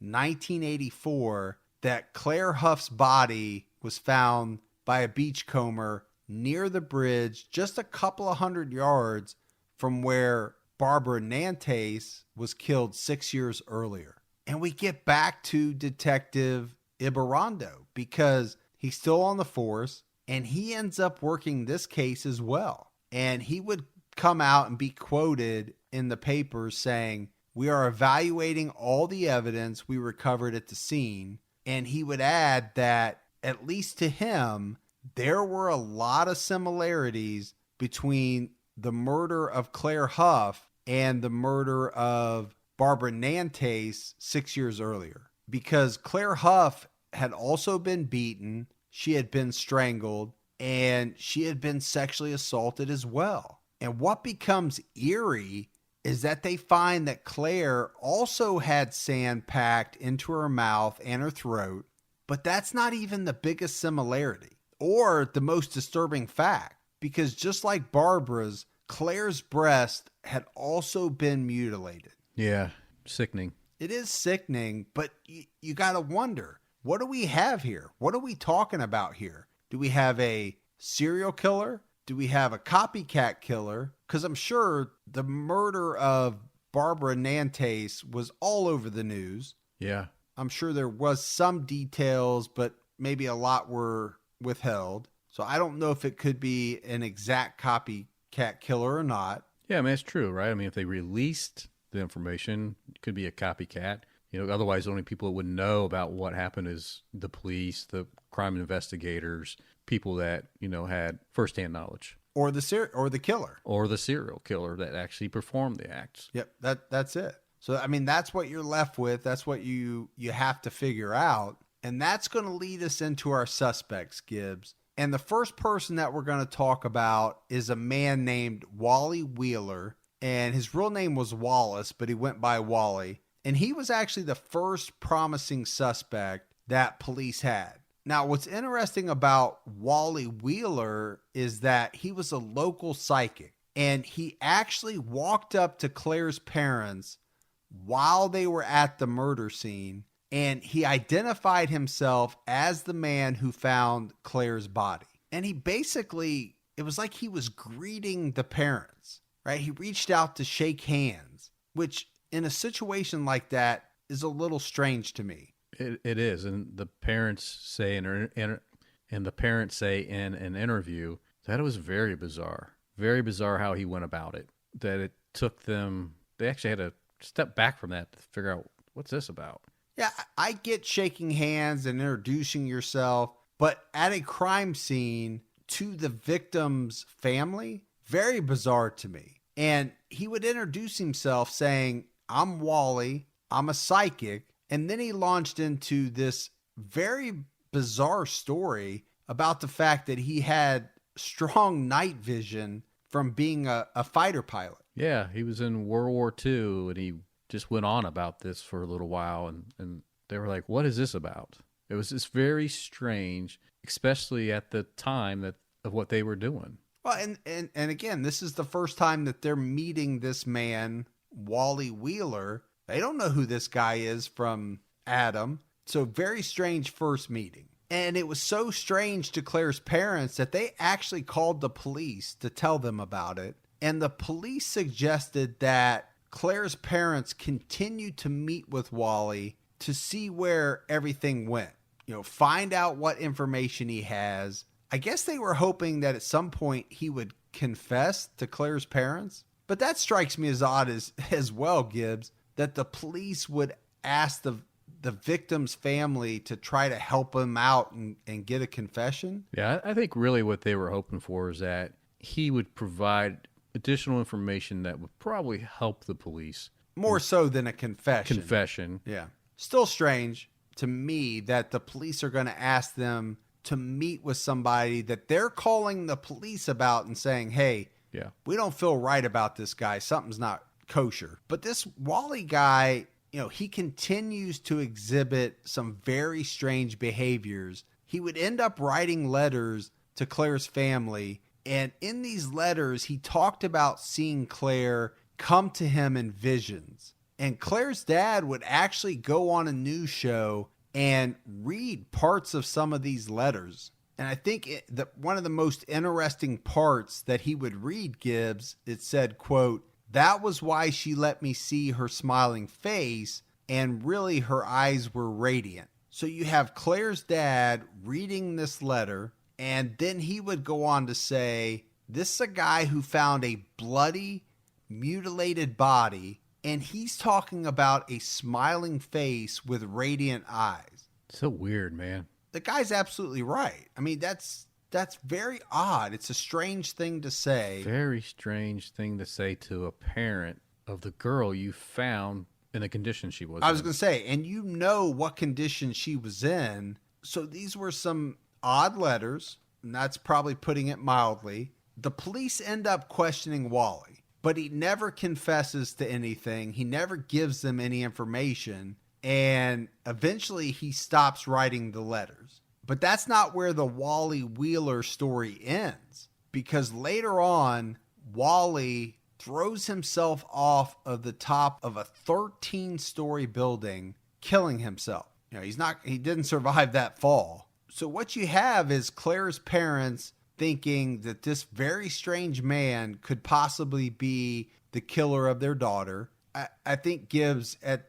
1984, that Claire Hough's body was found by a beachcomber near the bridge, just a couple of hundred yards from where Barbara Nantais was killed 6 years earlier. And we get back to Detective Ibarrando because he's still on the force and he ends up working this case as well. And he would come out and be quoted in the papers saying, "We are evaluating all the evidence we recovered at the scene." And he would add that, at least to him, there were a lot of similarities between the murder of Claire Hough and the murder of Barbara Nantais 6 years earlier. Because Claire Hough had also been beaten, she had been strangled, and she had been sexually assaulted as well. And what becomes eerie is that they find that Claire also had sand packed into her mouth and her throat, but that's not even the biggest similarity or the most disturbing fact, because just like Barbara's, Claire's breast had also been mutilated. Yeah, sickening. It is sickening, but you got to wonder, what do we have here? What are we talking about here? Do we have a serial killer? Do we have a copycat killer? Because I'm sure the murder of Barbara Nantais was all over the news. Yeah. I'm sure there was some details, but maybe a lot were withheld. So I don't know if it could be an exact copycat killer or not. Yeah, I mean, it's true, right? I mean, if they released the information, it could be a copycat. You know, otherwise, the only people that would know about what happened is the police, the crime investigators, people that, you know, had firsthand knowledge. Or the killer. Or the serial killer that actually performed the acts. Yep, that's it. So, I mean, that's what you're left with. That's what you have to figure out. And that's going to lead us into our suspects, Gibbs. And the first person that we're going to talk about is a man named Wally Wheeler. And his real name was Wallace, but he went by Wally. And he was actually the first promising suspect that police had. Now, what's interesting about Wally Wheeler is that he was a local psychic. And he actually walked up to Claire's parents while they were at the murder scene. And he identified himself as the man who found Claire's body. And he basically, it was like he was greeting the parents, right? He reached out to shake hands, which in a situation like that is a little strange to me. It is. And the parents say in an interview that it was very bizarre. Very bizarre how he went about it. That it took them, they actually had to step back from that to figure out, what's this about? Yeah, I get shaking hands and introducing yourself, but at a crime scene to the victim's family, very bizarre to me. And he would introduce himself saying, "I'm Wally, I'm a psychic," and then he launched into this very bizarre story about the fact that he had strong night vision from being a fighter pilot. Yeah, he was in World War II, and he just went on about this for a little while, and they were like, what is this about? It was just very strange, especially at the time of what they were doing. Well, and again, this is the first time that they're meeting this man, Wally Wheeler. They don't know who this guy is from Adam. So very strange first meeting. And it was so strange to Claire's parents that they actually called the police to tell them about it. And the police suggested that Claire's parents continued to meet with Wally to see where everything went. You know, find out what information he has. I guess they were hoping that at some point he would confess to Claire's parents. But that strikes me as odd as well, Gibbs, that the police would ask the victim's family to try to help him out and get a confession. Yeah, I think really what they were hoping for is that he would provide additional information that would probably help the police. More so than a confession. Confession. Yeah. Still strange to me that the police are going to ask them to meet with somebody that they're calling the police about and saying, hey, Yeah. we don't feel right about this guy. Something's not kosher. But this Wally guy, he continues to exhibit some very strange behaviors. He would end up writing letters to Claire's family. And in these letters, he talked about seeing Claire come to him in visions. And Claire's dad would actually go on a news show and read parts of some of these letters. And I think one of the most interesting parts that he would read, Gibbs, it said, quote, "That was why she let me see her smiling face, and really her eyes were radiant." So you have Claire's dad reading this letter, and then he would go on to say, this is a guy who found a bloody, mutilated body, and he's talking about a smiling face with radiant eyes. So weird, man. The guy's absolutely right. I mean, that's very odd. It's a strange thing to say. Very strange thing to say to a parent of the girl you found in the condition she was in. I was going to say, and you know what condition she was in. So these were some odd letters, and that's probably putting it mildly. The police end up questioning Wally, but he never confesses to anything. He never gives them any information. And eventually he stops writing the letters. But that's not where the Wally Wheeler story ends, because later on, Wally throws himself off of the top of a 13-story building, killing himself. He didn't survive that fall. So what you have is Claire's parents thinking that this very strange man could possibly be the killer of their daughter. I think Gibbs, at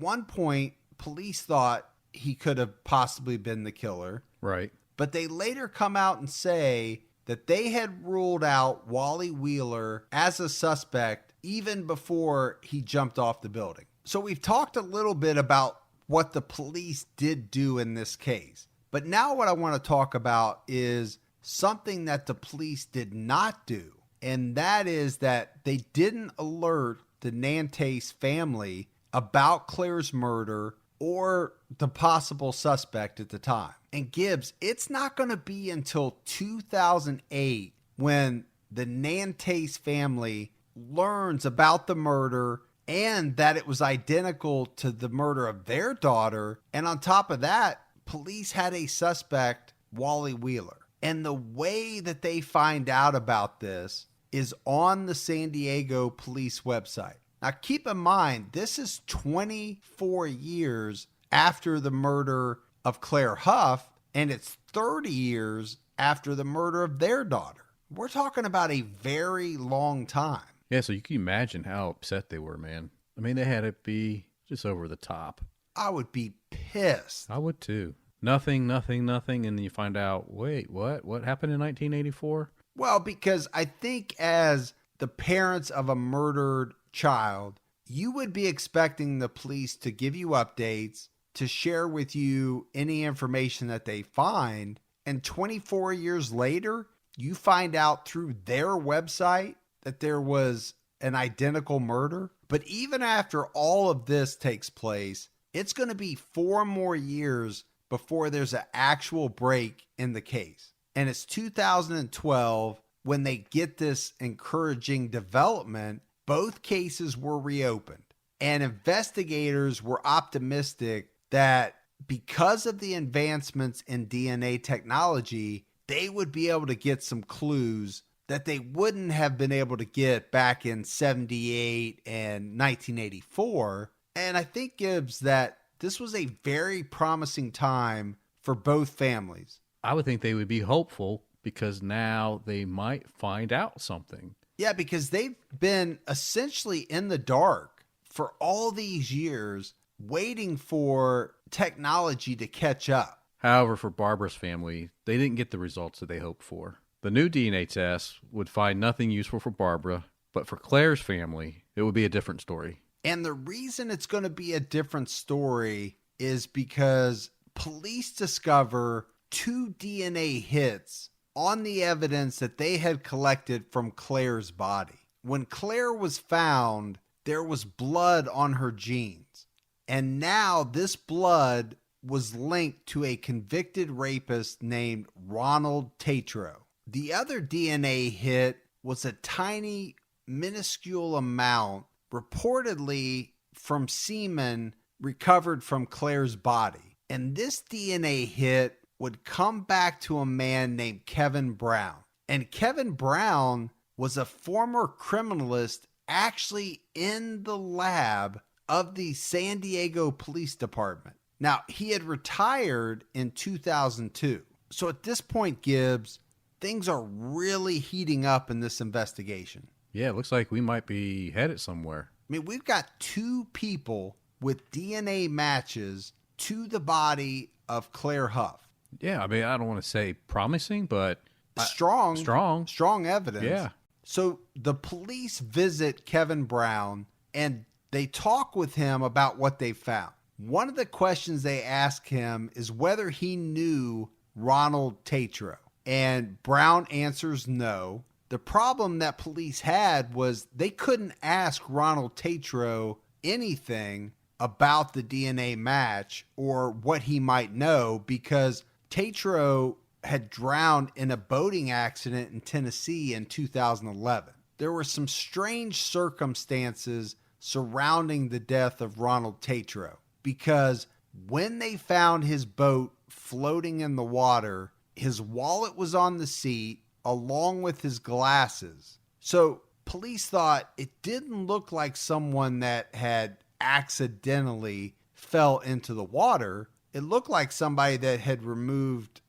one point, police thought he could have possibly been the killer. Right. But they later come out and say that they had ruled out Wally Wheeler as a suspect even before he jumped off the building. So we've talked a little bit about what the police did do in this case. But now what I want to talk about is something that the police did not do. And that is that they didn't alert the Nantais family about Claire's murder or the possible suspect at the time. And Gibbs, it's not going to be until 2008 when the Nantais family learns about the murder and that it was identical to the murder of their daughter. And on top of that, police had a suspect, Wally Wheeler. And the way that they find out about this is on the San Diego police website. Now, keep in mind, this is 24 years after the murder of Claire Hough, and it's 30 years after the murder of their daughter. We're talking about a very long time. Yeah, so you can imagine how upset they were, man. I mean, they had it be just over the top. I would be pissed. I would too. Nothing, and then you find out, wait, what? What happened in 1984? Well, because I think as the parents of a murdered child, you would be expecting the police to give you updates, to share with you any information that they find. And 24 years later, you find out through their website that there was an identical murder. But even after all of this takes place, it's going to be 4 more years before there's an actual break in the case. And it's 2012 when they get this encouraging development. Both cases were reopened, and investigators were optimistic that because of the advancements in DNA technology, they would be able to get some clues that they wouldn't have been able to get back in 78 and 1984. And I think, Gibbs, that this was a very promising time for both families. I would think they would be hopeful because now they might find out something. Yeah, because they've been essentially in the dark for all these years, waiting for technology to catch up. However, for Barbara's family, they didn't get the results that they hoped for. The new DNA test would find nothing useful for Barbara, but for Claire's family, it would be a different story. And the reason it's going to be a different story is because police discover 2 DNA hits on the evidence that they had collected from Claire's body. When Claire was found, there was blood on her jeans. And now this blood was linked to a convicted rapist named Ronald Tatro. The other DNA hit was a tiny, minuscule amount, reportedly from semen recovered from Claire's body. And this DNA hit would come back to a man named Kevin Brown. And Kevin Brown was a former criminalist actually in the lab of the San Diego Police Department. Now, he had retired in 2002. So at this point, Gibbs, things are really heating up in this investigation. Yeah, it looks like we might be headed somewhere. I mean, we've got 2 people with DNA matches to the body of Claire Hough. Yeah, I mean, I don't want to say promising, but Strong evidence. Yeah. So the police visit Kevin Brown and they talk with him about what they found. One of the questions they ask him is whether he knew Ronald Tatro. And Brown answers no. The problem that police had was they couldn't ask Ronald Tatro anything about the DNA match or what he might know because Tatro had drowned in a boating accident in Tennessee in 2011. There were some strange circumstances surrounding the death of Ronald Tatro because when they found his boat floating in the water, his wallet was on the seat along with his glasses. So police thought it didn't look like someone that had accidentally fell into the water. It looked like somebody that had removed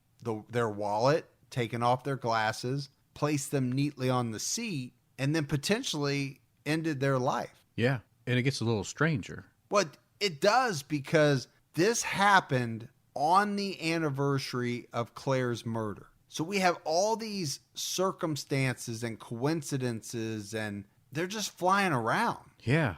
their wallet, taken off their glasses, placed them neatly on the seat, and then potentially ended their life. yeah, and it gets a little stranger. Well, it does because this happened on the anniversary of Claire's murder. So we have all these circumstances and coincidences, and they're just flying around. Yeah,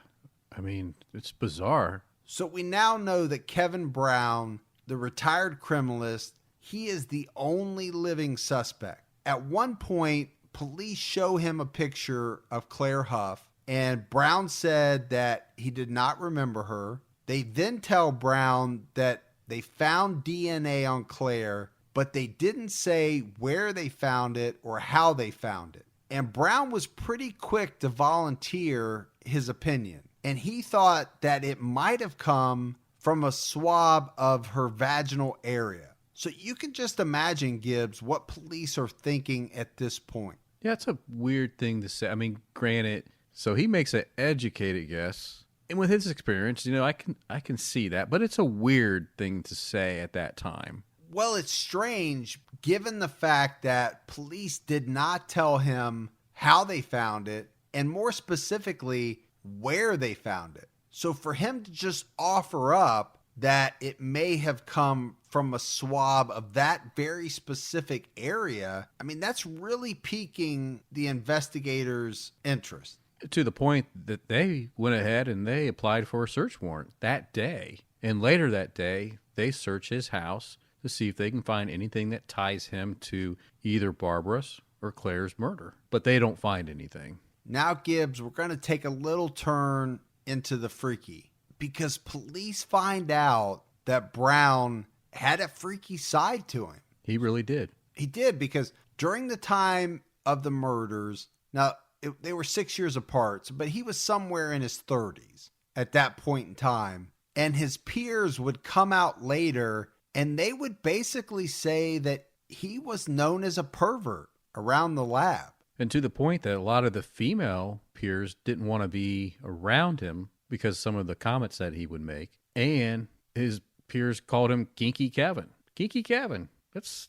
I mean, it's bizarre. So we now know that Kevin Brown, the retired criminalist, he is the only living suspect. At one point, police show him a picture of Claire Hough, and Brown said that he did not remember her. They then tell Brown that they found DNA on Claire, but they didn't say where they found it or how they found it. And Brown was pretty quick to volunteer his opinion. And he thought that it might have come from a swab of her vaginal area. So you can just imagine, Gibbs, what police are thinking at this point. Yeah, it's a weird thing to say. I mean, granted, so he makes an educated guess. And with his experience, you know, I can see that. But it's a weird thing to say at that time. Well, it's strange given the fact that police did not tell him how they found it, and more specifically, where they found it. So for him to just offer up that it may have come from a swab of that very specific area, I mean, that's really piquing the investigators' interest. To the point that they went ahead and they applied for a search warrant that day. And later that day, they search his house to see if they can find anything that ties him to either Barbara's or Claire's murder. But they don't find anything. Now, Gibbs, we're going to take a little turn into the freaky because police find out that Brown had a freaky side to him. He really did. He did because during the time of the murders, now they were 6 years apart, but he was somewhere in his 30s at that point in time. And his peers would come out later and they would basically say that he was known as a pervert around the lab. And to the point that a lot of the female peers didn't want to be around him because some of the comments that he would make. And his peers called him Kinky Kevin. Kinky Kevin. That's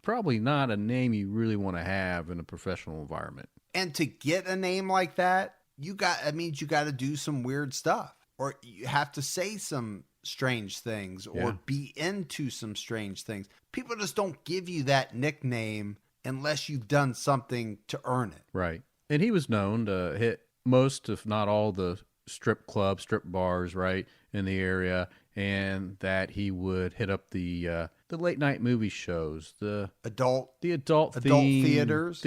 probably not a name you really want to have in a professional environment. And to get a name like that, that means you got to do some weird stuff, or you have to say some strange things or be into some strange things. People just don't give you that nickname unless you've done something to earn it. Right. And he was known to hit most, if not all, the strip clubs, strip bars, right, in the area, and that he would hit up the late night movie shows, the adult theaters.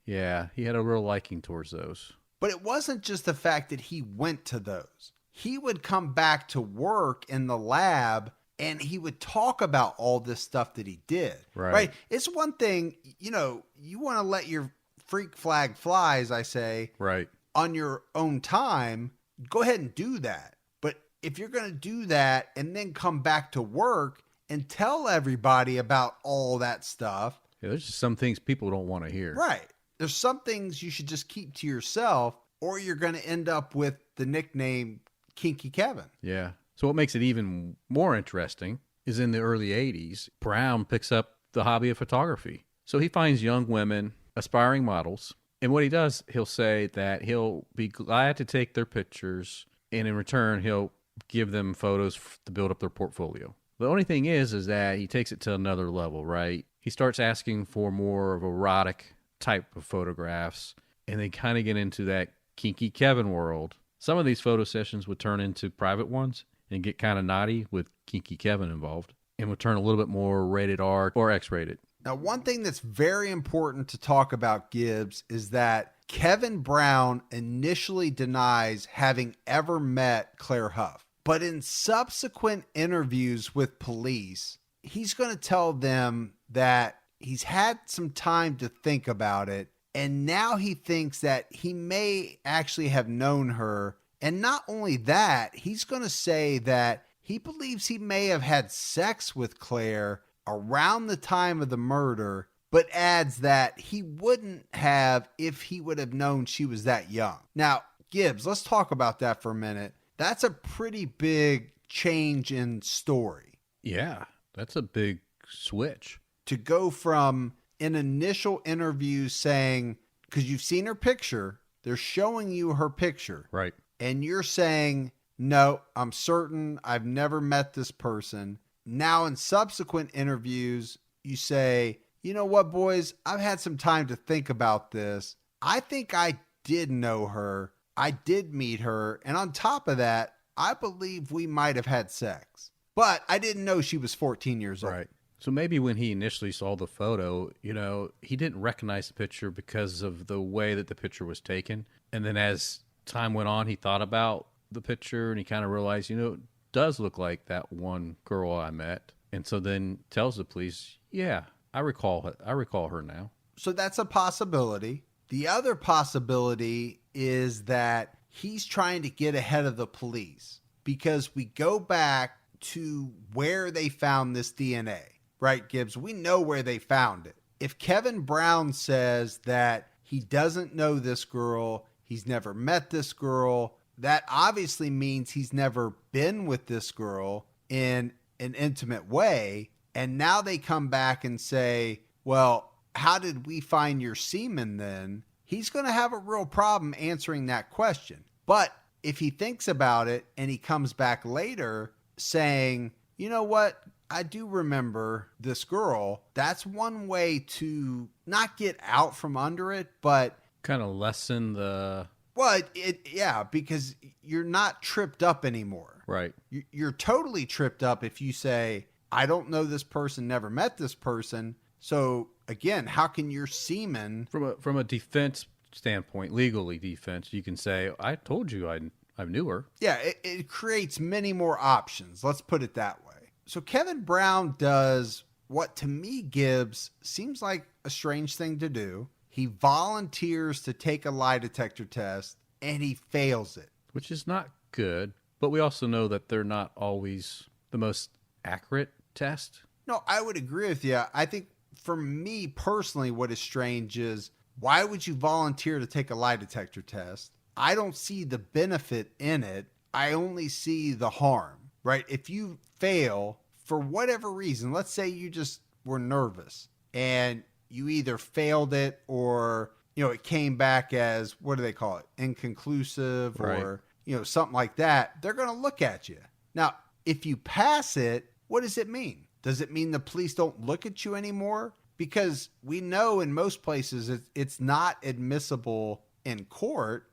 Yeah, he had a real liking towards those. But it wasn't just the fact that he went to those. He would come back to work in the lab and he would talk about all this stuff that he did. Right. It's one thing, you want to let your freak flag fly, as I say, Right. on your own time. Go ahead and do that. But if you're going to do that and then come back to work and tell everybody about all that stuff. Yeah, there's just some things people don't want to hear. Right. There's some things you should just keep to yourself, or you're going to end up with the nickname Kinky Kevin. Yeah. So what makes it even more interesting is in the early 80s, Brown picks up the hobby of photography. So he finds young women, aspiring models, and what he does, he'll say that he'll be glad to take their pictures, and in return, he'll give them photos to build up their portfolio. The only thing is that he takes it to another level, right? He starts asking for more of erotic type of photographs, and they kind of get into that Kinky Kevin world. Some of these photo sessions would turn into private ones and get kind of naughty with Kinky Kevin involved, and would turn a little bit more rated R or X-rated. Now, one thing that's very important to talk about, Gibbs, is that Kevin Brown initially denies having ever met Claire Hough. But in subsequent interviews with police, he's going to tell them that he's had some time to think about it, and now he thinks that he may actually have known her. And not only that, he's going to say that he believes he may have had sex with Claire around the time of the murder, but adds that he wouldn't have if he would have known she was that young. Now, Gibbs, let's talk about that for a minute. That's a pretty big change in story. Yeah, that's a big switch. To go from an initial interview saying, because you've seen her picture, they're showing you her picture. Right. And you're saying, no, I'm certain I've never met this person. Now in subsequent interviews, you say, you know what, boys, I've had some time to think about this. I think I did know her. I did meet her. And on top of that, I believe we might have had sex. But I didn't know she was 14 years old. Right. So maybe when he initially saw the photo, he didn't recognize the picture because of the way that the picture was taken. And then as time went on, he thought about the picture and he kind of realized, it does look like that one girl I met. And so then tells the police, yeah, I recall her now. So that's a possibility. The other possibility is that he's trying to get ahead of the police, because we go back to where they found this DNA, right, Gibbs? We know where they found it. If Kevin Brown says that he doesn't know this girl, he's never met this girl, that obviously means he's never been with this girl in an intimate way. And now they come back and say, well, how did we find your semen then? He's going to have a real problem answering that question. But if he thinks about it and he comes back later saying, you know what, I do remember this girl, that's one way to not get out from under it, but kind of lessen the... Well, yeah, because you're not tripped up anymore. Right. You're totally tripped up if you say, I don't know this person, never met this person. So again, how can your semen... From a defense standpoint, legally defense, you can say, I told you I knew her. Yeah, it creates many more options. Let's put it that way. So Kevin Brown does what to me, Gibbs, seems like a strange thing to do. He volunteers to take a lie detector test, and he fails it. Which is not good, but we also know that they're not always the most accurate test. No, I would agree with you. I think for me personally, what is strange is, why would you volunteer to take a lie detector test? I don't see the benefit in it. I only see the harm, right? If you fail for whatever reason, let's say you just were nervous and you either failed it or, it came back as, what do they call it? Inconclusive, right, or, something like that. They're going to look at you. Now, if you pass it, what does it mean? Does it mean the police don't look at you anymore? Because we know in most places it's not admissible in court.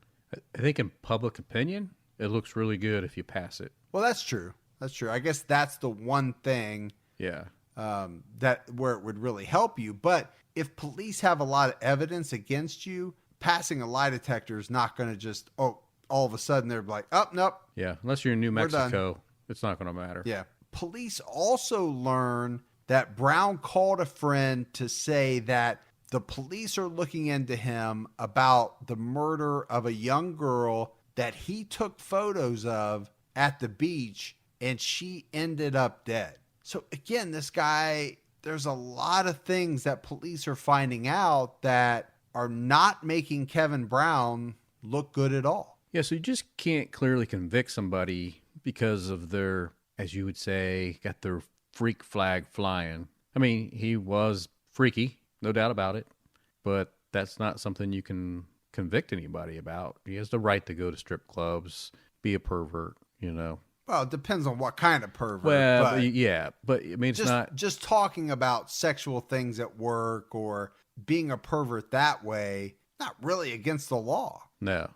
I think in public opinion, it looks really good if you pass it. Well, that's true. That's true. I guess that's the one thing. Yeah. That where it would really help you. But if police have a lot of evidence against you, passing a lie detector is not going to just, all of a sudden they're like, oh, nope. Yeah. Unless you're in New Mexico, it's not going to matter. Yeah. police also learn that Brown called a friend to say that the police are looking into him about the murder of a young girl that he took photos of at the beach, and she ended up dead. So again, this guy, there's a lot of things that police are finding out that are not making Kevin Brown look good at all. Yeah, so you just can't clearly convict somebody because of their, as you would say, got their freak flag flying. I mean, he was freaky, no doubt about it, but that's not something you can convict anybody about. He has the right to go to strip clubs, be a pervert, you know. Well, it depends on what kind of pervert. Well, but yeah, but I mean, it's not just talking about sexual things at work or being a pervert that way, not really against the law. No.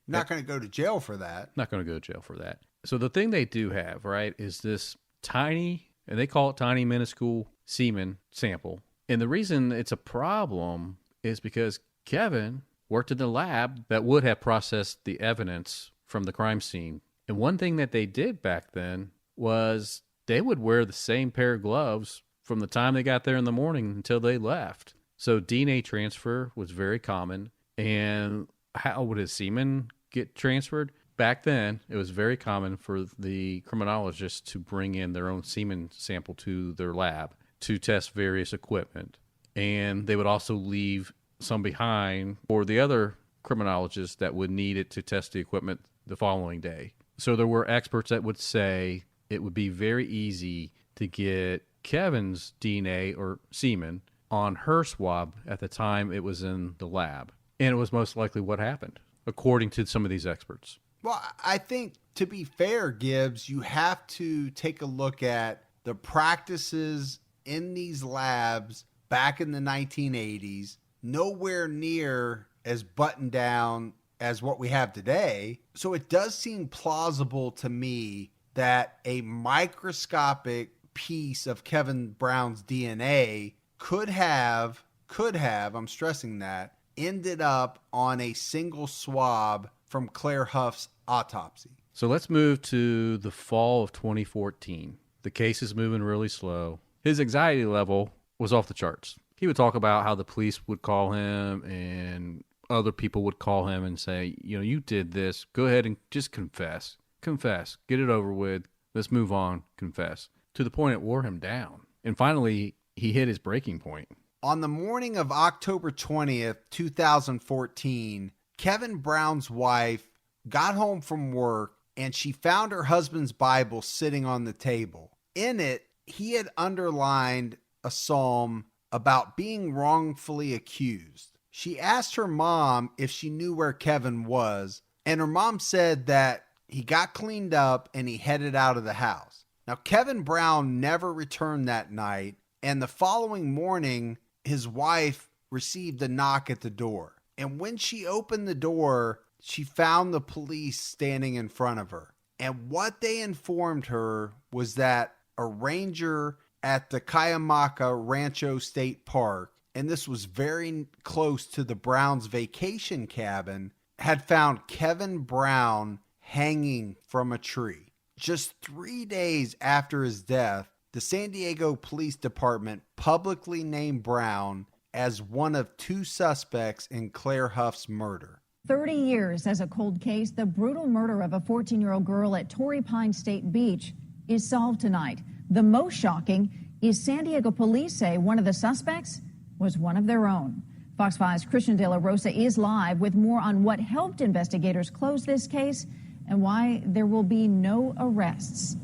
You're not going to go to jail for that. Not going to go to jail for that. So the thing they do have, right, is this tiny, and they call it tiny, minuscule semen sample. And the reason it's a problem is because Kevin worked in the lab that would have processed the evidence from the crime scene. And one thing that they did back then was they would wear the same pair of gloves from the time they got there in the morning until they left. So DNA transfer was very common. And how would his semen get transferred? Back then, it was very common for the criminologists to bring in their own semen sample to their lab to test various equipment. And they would also leave some behind for the other criminologists that would need it to test the equipment the following day. So there were experts that would say it would be very easy to get Kevin's DNA or semen on her swab at the time it was in the lab. And it was most likely what happened, according to some of these experts. Well, I think to be fair, Gibbs, you have to take a look at the practices in these labs back in the 1980s, nowhere near as buttoned down as what we have today. So it does seem plausible to me that a microscopic piece of Kevin Brown's DNA could have, I'm stressing that, ended up on a single swab from Claire Hough's autopsy. So let's move to the fall of 2014. The case is moving really slow. His anxiety level was off the charts. He would talk about how the police would call him and other people would call him and say, you know, you did this. Go ahead and just confess. Confess. Get it over with. Let's move on. Confess. To the point it wore him down. And finally, he hit his breaking point. On the morning of October 20th, 2014, Kevin Brown's wife got home from work and she found her husband's Bible sitting on the table. In it, he had underlined a psalm about being wrongfully accused. She asked her mom if she knew where Kevin was, and her mom said that he got cleaned up and he headed out of the house. Now, Kevin Brown never returned that night, and the following morning, his wife received a knock at the door. And when she opened the door, she found the police standing in front of her. And what they informed her was that a ranger at the Cuyamaca Rancho State Park, and this was very close to the Browns' vacation cabin, had found Kevin Brown hanging from a tree. Just 3 days after his death, the San Diego Police Department publicly named Brown as one of two suspects in Claire Hough's murder. 30 years as a cold case, the brutal murder of a 14-year-old girl at Torrey State Beach is solved tonight. The most shocking is San Diego police say one of the suspects was one of their own. Fox 5's Christian De La Rosa is live with more on what helped investigators close this case and why there will be no arrests.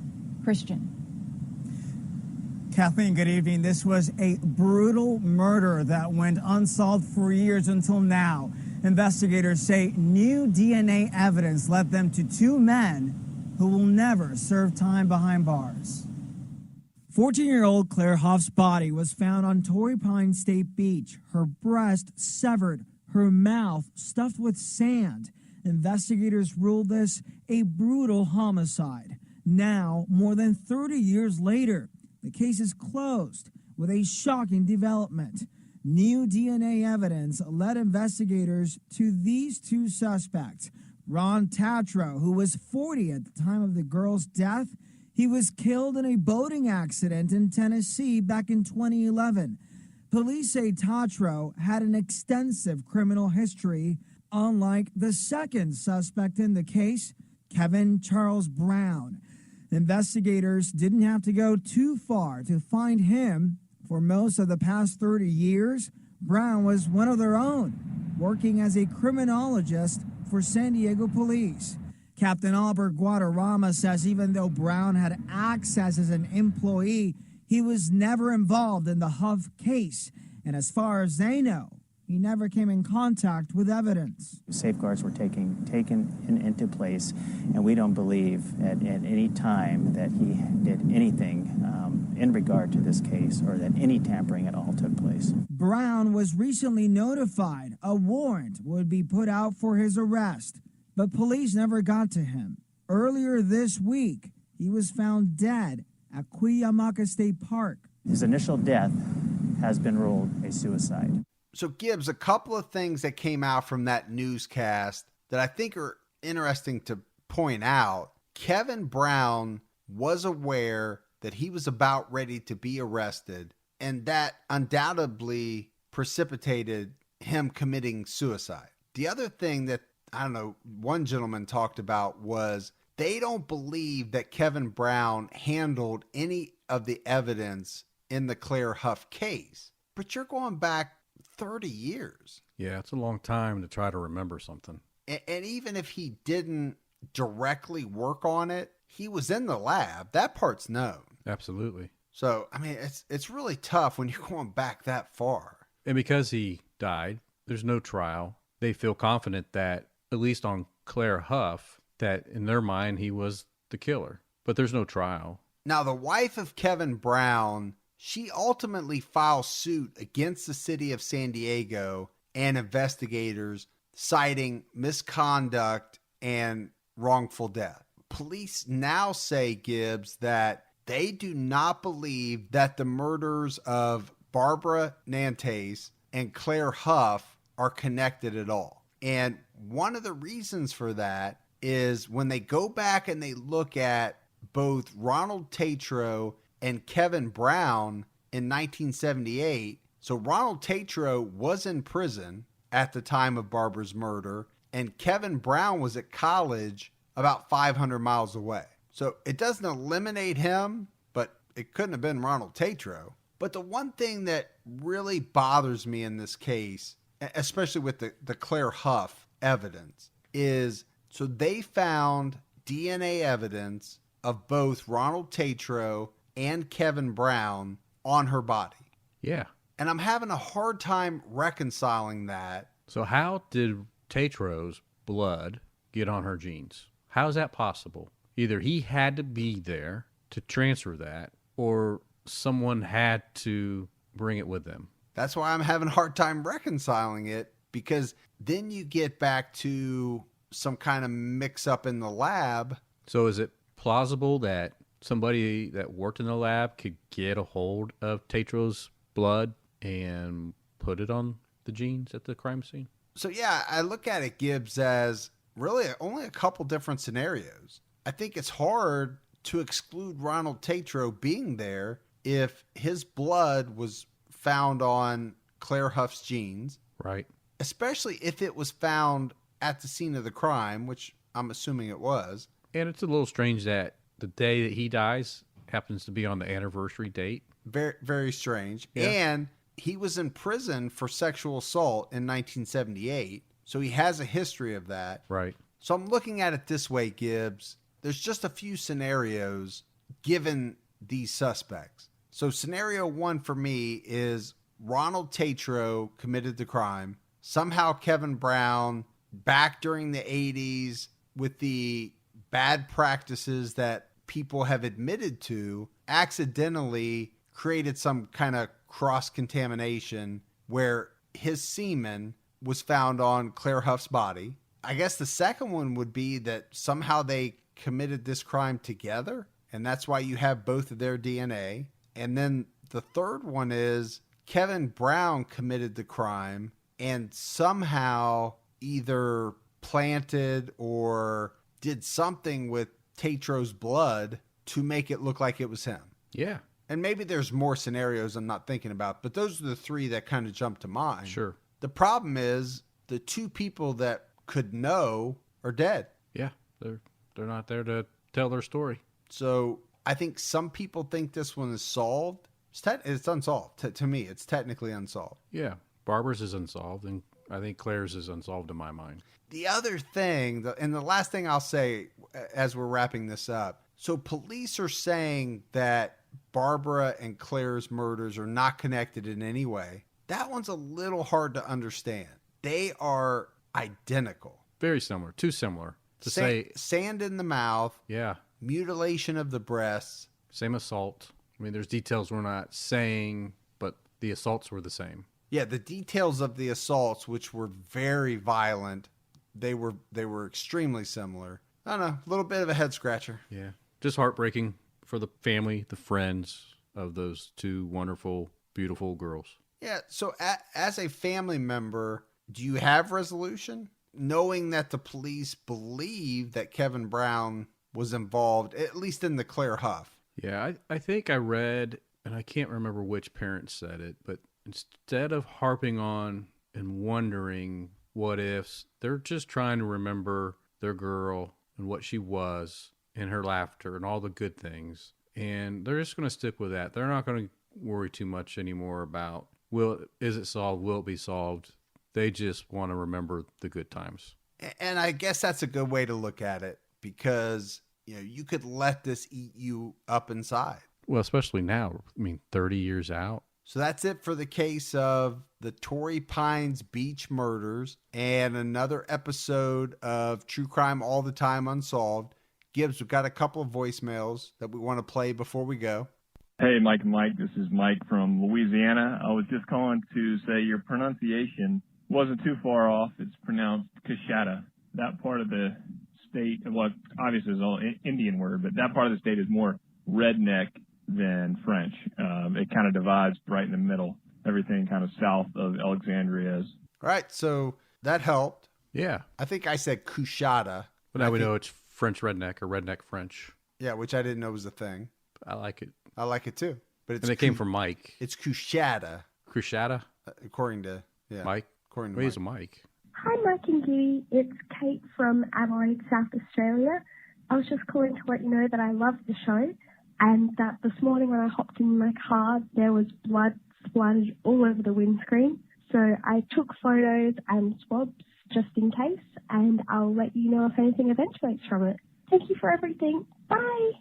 Christian. Kathleen, good evening. This was a brutal murder that went unsolved for years until now. Investigators say new DNA evidence led them to two men who will never serve time behind bars. 14-year-old Claire Hough's body was found on Torrey State Beach, her breast severed, her mouth stuffed with sand. Investigators ruled this a brutal homicide. Now, more than 30 years later, the case is closed with a shocking development. New DNA evidence led investigators to these two suspects. Ron Tatro, who was 40 at the time of the girl's death, He was killed in a boating accident in Tennessee back in 2011. Police say Tatro had an extensive criminal history, unlike the second suspect in the case, Kevin Charles Brown. Investigators didn't have to go too far to find him. For most of the past 30 years, Brown was one of their own, working as a criminologist for San Diego police. Captain Albert Guadarrama says even though Brown had access as an employee, he was never involved in the Hough case. And as far as they know, he never came in contact with evidence. Safeguards were taken into place, and we don't believe at any time that he did anything in regard to this case or that any tampering at all took place. Brown was recently notified a warrant would be put out for his arrest, but police never got to him. Earlier this week, he was found dead at Cuyamaca State Park. His initial death has been ruled a suicide. So, Gibbs, a couple of things that came out from that newscast that I think are interesting to point out. Kevin Brown was aware that he was about ready to be arrested, and that undoubtedly precipitated him committing suicide. The other thing that, I don't know, one gentleman talked about was they don't believe that Kevin Brown handled any of the evidence in the Claire Hough case. But you're going back 30 years. Yeah, it's a long time to try to remember something. And even if he didn't directly work on it, he was in the lab. That part's known. Absolutely. So, I mean, it's really tough when you're going back that far. And because he died, there's no trial. They feel confident that, at least on Claire Hough, that in their mind he was the killer. But there's no trial. Now, the wife of Kevin Brown, she ultimately filed suit against the city of San Diego and investigators, citing misconduct and wrongful death. Police now say, Gibbs, that they do not believe that the murders of Barbara Nantais and Claire Hough are connected at all. And one of the reasons for that is when they go back and they look at both Ronald Tatro and Kevin Brown in 1978. So Ronald Tatro was in prison at the time of Barbara's murder, and Kevin Brown was at college about 500 miles away. So it doesn't eliminate him, but it couldn't have been Ronald Tatro. But the one thing that really bothers me in this case, especially with the Claire Hough evidence, is so they found DNA evidence of both Ronald Tatro and Kevin Brown on her body. Yeah. And I'm having a hard time reconciling that. So how did Tatro's blood get on her jeans? How is that possible? Either he had to be there to transfer that, or someone had to bring it with them. That's why I'm having a hard time reconciling it, because then you get back to some kind of mix up in the lab. So is it plausible that somebody that worked in the lab could get a hold of Tatro's blood and put it on the jeans at the crime scene? So yeah, I look at it, Gibbs, as really only a couple different scenarios. I think it's hard to exclude Ronald Tatro being there if his blood was found on Claire Hough's jeans. Right. Especially if it was found at the scene of the crime, which I'm assuming it was. And it's a little strange that the day that he dies happens to be on the anniversary date. Very, very strange. Yeah. And he was in prison for sexual assault in 1978. So he has a history of that. Right. So I'm looking at it this way, Gibbs. There's just a few scenarios given these suspects. So scenario one for me is Ronald Tatro committed the crime. Somehow Kevin Brown, back during the 80s with the bad practices that people have admitted to, accidentally created some kind of cross-contamination where his semen was found on Claire Hough's body. I guess the second one would be that somehow they committed this crime together, and that's why you have both of their DNA. And then the third one is Kevin Brown committed the crime and somehow either planted or did something with Tatro's blood to make it look like it was him. Yeah. And maybe there's more scenarios I'm not thinking about, but those are the three that kind of jump to mind. Sure. The problem is the two people that could know are dead. Yeah. They're not there to tell their story. So I think some people think this one is solved. It's unsolved. To me, it's technically unsolved. Yeah. Barbara's is unsolved, and I think Claire's is unsolved in my mind. The other thing, and the last thing I'll say as we're wrapping this up, so police are saying that Barbara and Claire's murders are not connected in any way. That one's a little hard to understand. They are identical. Very similar. Too similar to say. Sand in the mouth. Yeah. Mutilation of the breasts. Same assault. I mean, there's details we're not saying, but the assaults were the same. Yeah, the details of the assaults, which were very violent, they were extremely similar. I don't know, a little bit of a head scratcher. Yeah. Just heartbreaking for the family, the friends of those two wonderful, beautiful girls. Yeah, so as a family member, do you have resolution? Knowing that the police believe that Kevin Brown was involved, at least in the Claire Hough. Yeah, I think I read, and I can't remember which parent said it, but instead of harping on and wondering what ifs, they're just trying to remember their girl and what she was and her laughter and all the good things. And they're just going to stick with that. They're not going to worry too much anymore about, is it solved? Will it be solved? They just want to remember the good times. And I guess that's a good way to look at it, because you could let this eat you up inside. Well, especially now. I mean, 30 years out. So that's it for the case of the Torrey Pines Beach murders and another episode of True Crime All the Time Unsolved. Gibbs, we've got a couple of voicemails that we want to play before we go. Hey, Mike and Mike. This is Mike from Louisiana. I was just calling to say your pronunciation wasn't too far off. It's pronounced Coushatta. That part of the state, well, obviously it's all Indian word, but that part of the state is more redneck than French. It kind of divides right in the middle. Everything kind of south of Alexandria is. All right, so that helped. Yeah. I think I said Coushatta. But now we know it's French redneck or redneck French. Yeah, which I didn't know was a thing. I like it. I like it too. But it's And it came from Mike. It's Coushatta. Coushatta? According to Mike? According to He's a Mike. Mike. Hi, Mike and Gibby. It's Kate from Adelaide, South Australia. I was just calling to let you know that I love the show, and that this morning when I hopped in my car, there was blood splattered all over the windscreen. So I took photos and swabs just in case, and I'll let you know if anything eventuates from it. Thank you for everything. Bye.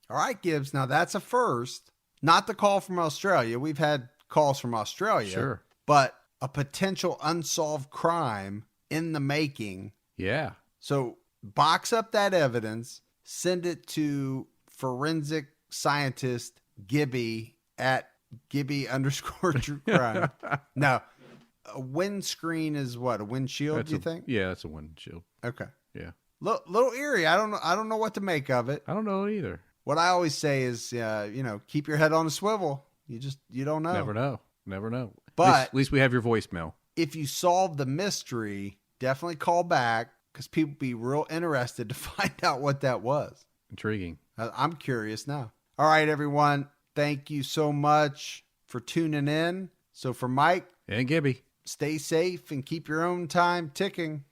All right, Gibbs. Now that's a first. Not the call from Australia. We've had calls from Australia. Sure. But a potential unsolved crime in the making. Yeah. So box up that evidence, send it to forensic scientist Gibby at Gibby_true crime. No, a windscreen is what? A windshield, do you think? Yeah, that's a windshield. Okay. Yeah. Little eerie. I don't know what to make of it. I don't know either. What I always say is, keep your head on a swivel. You don't know. Never know. But at least we have your voicemail. If you solve the mystery, definitely call back, because people be real interested to find out what that was. Intriguing. I'm curious now. All right, everyone. Thank you so much for tuning in. So for Mike and Gibby, stay safe and keep your own time ticking.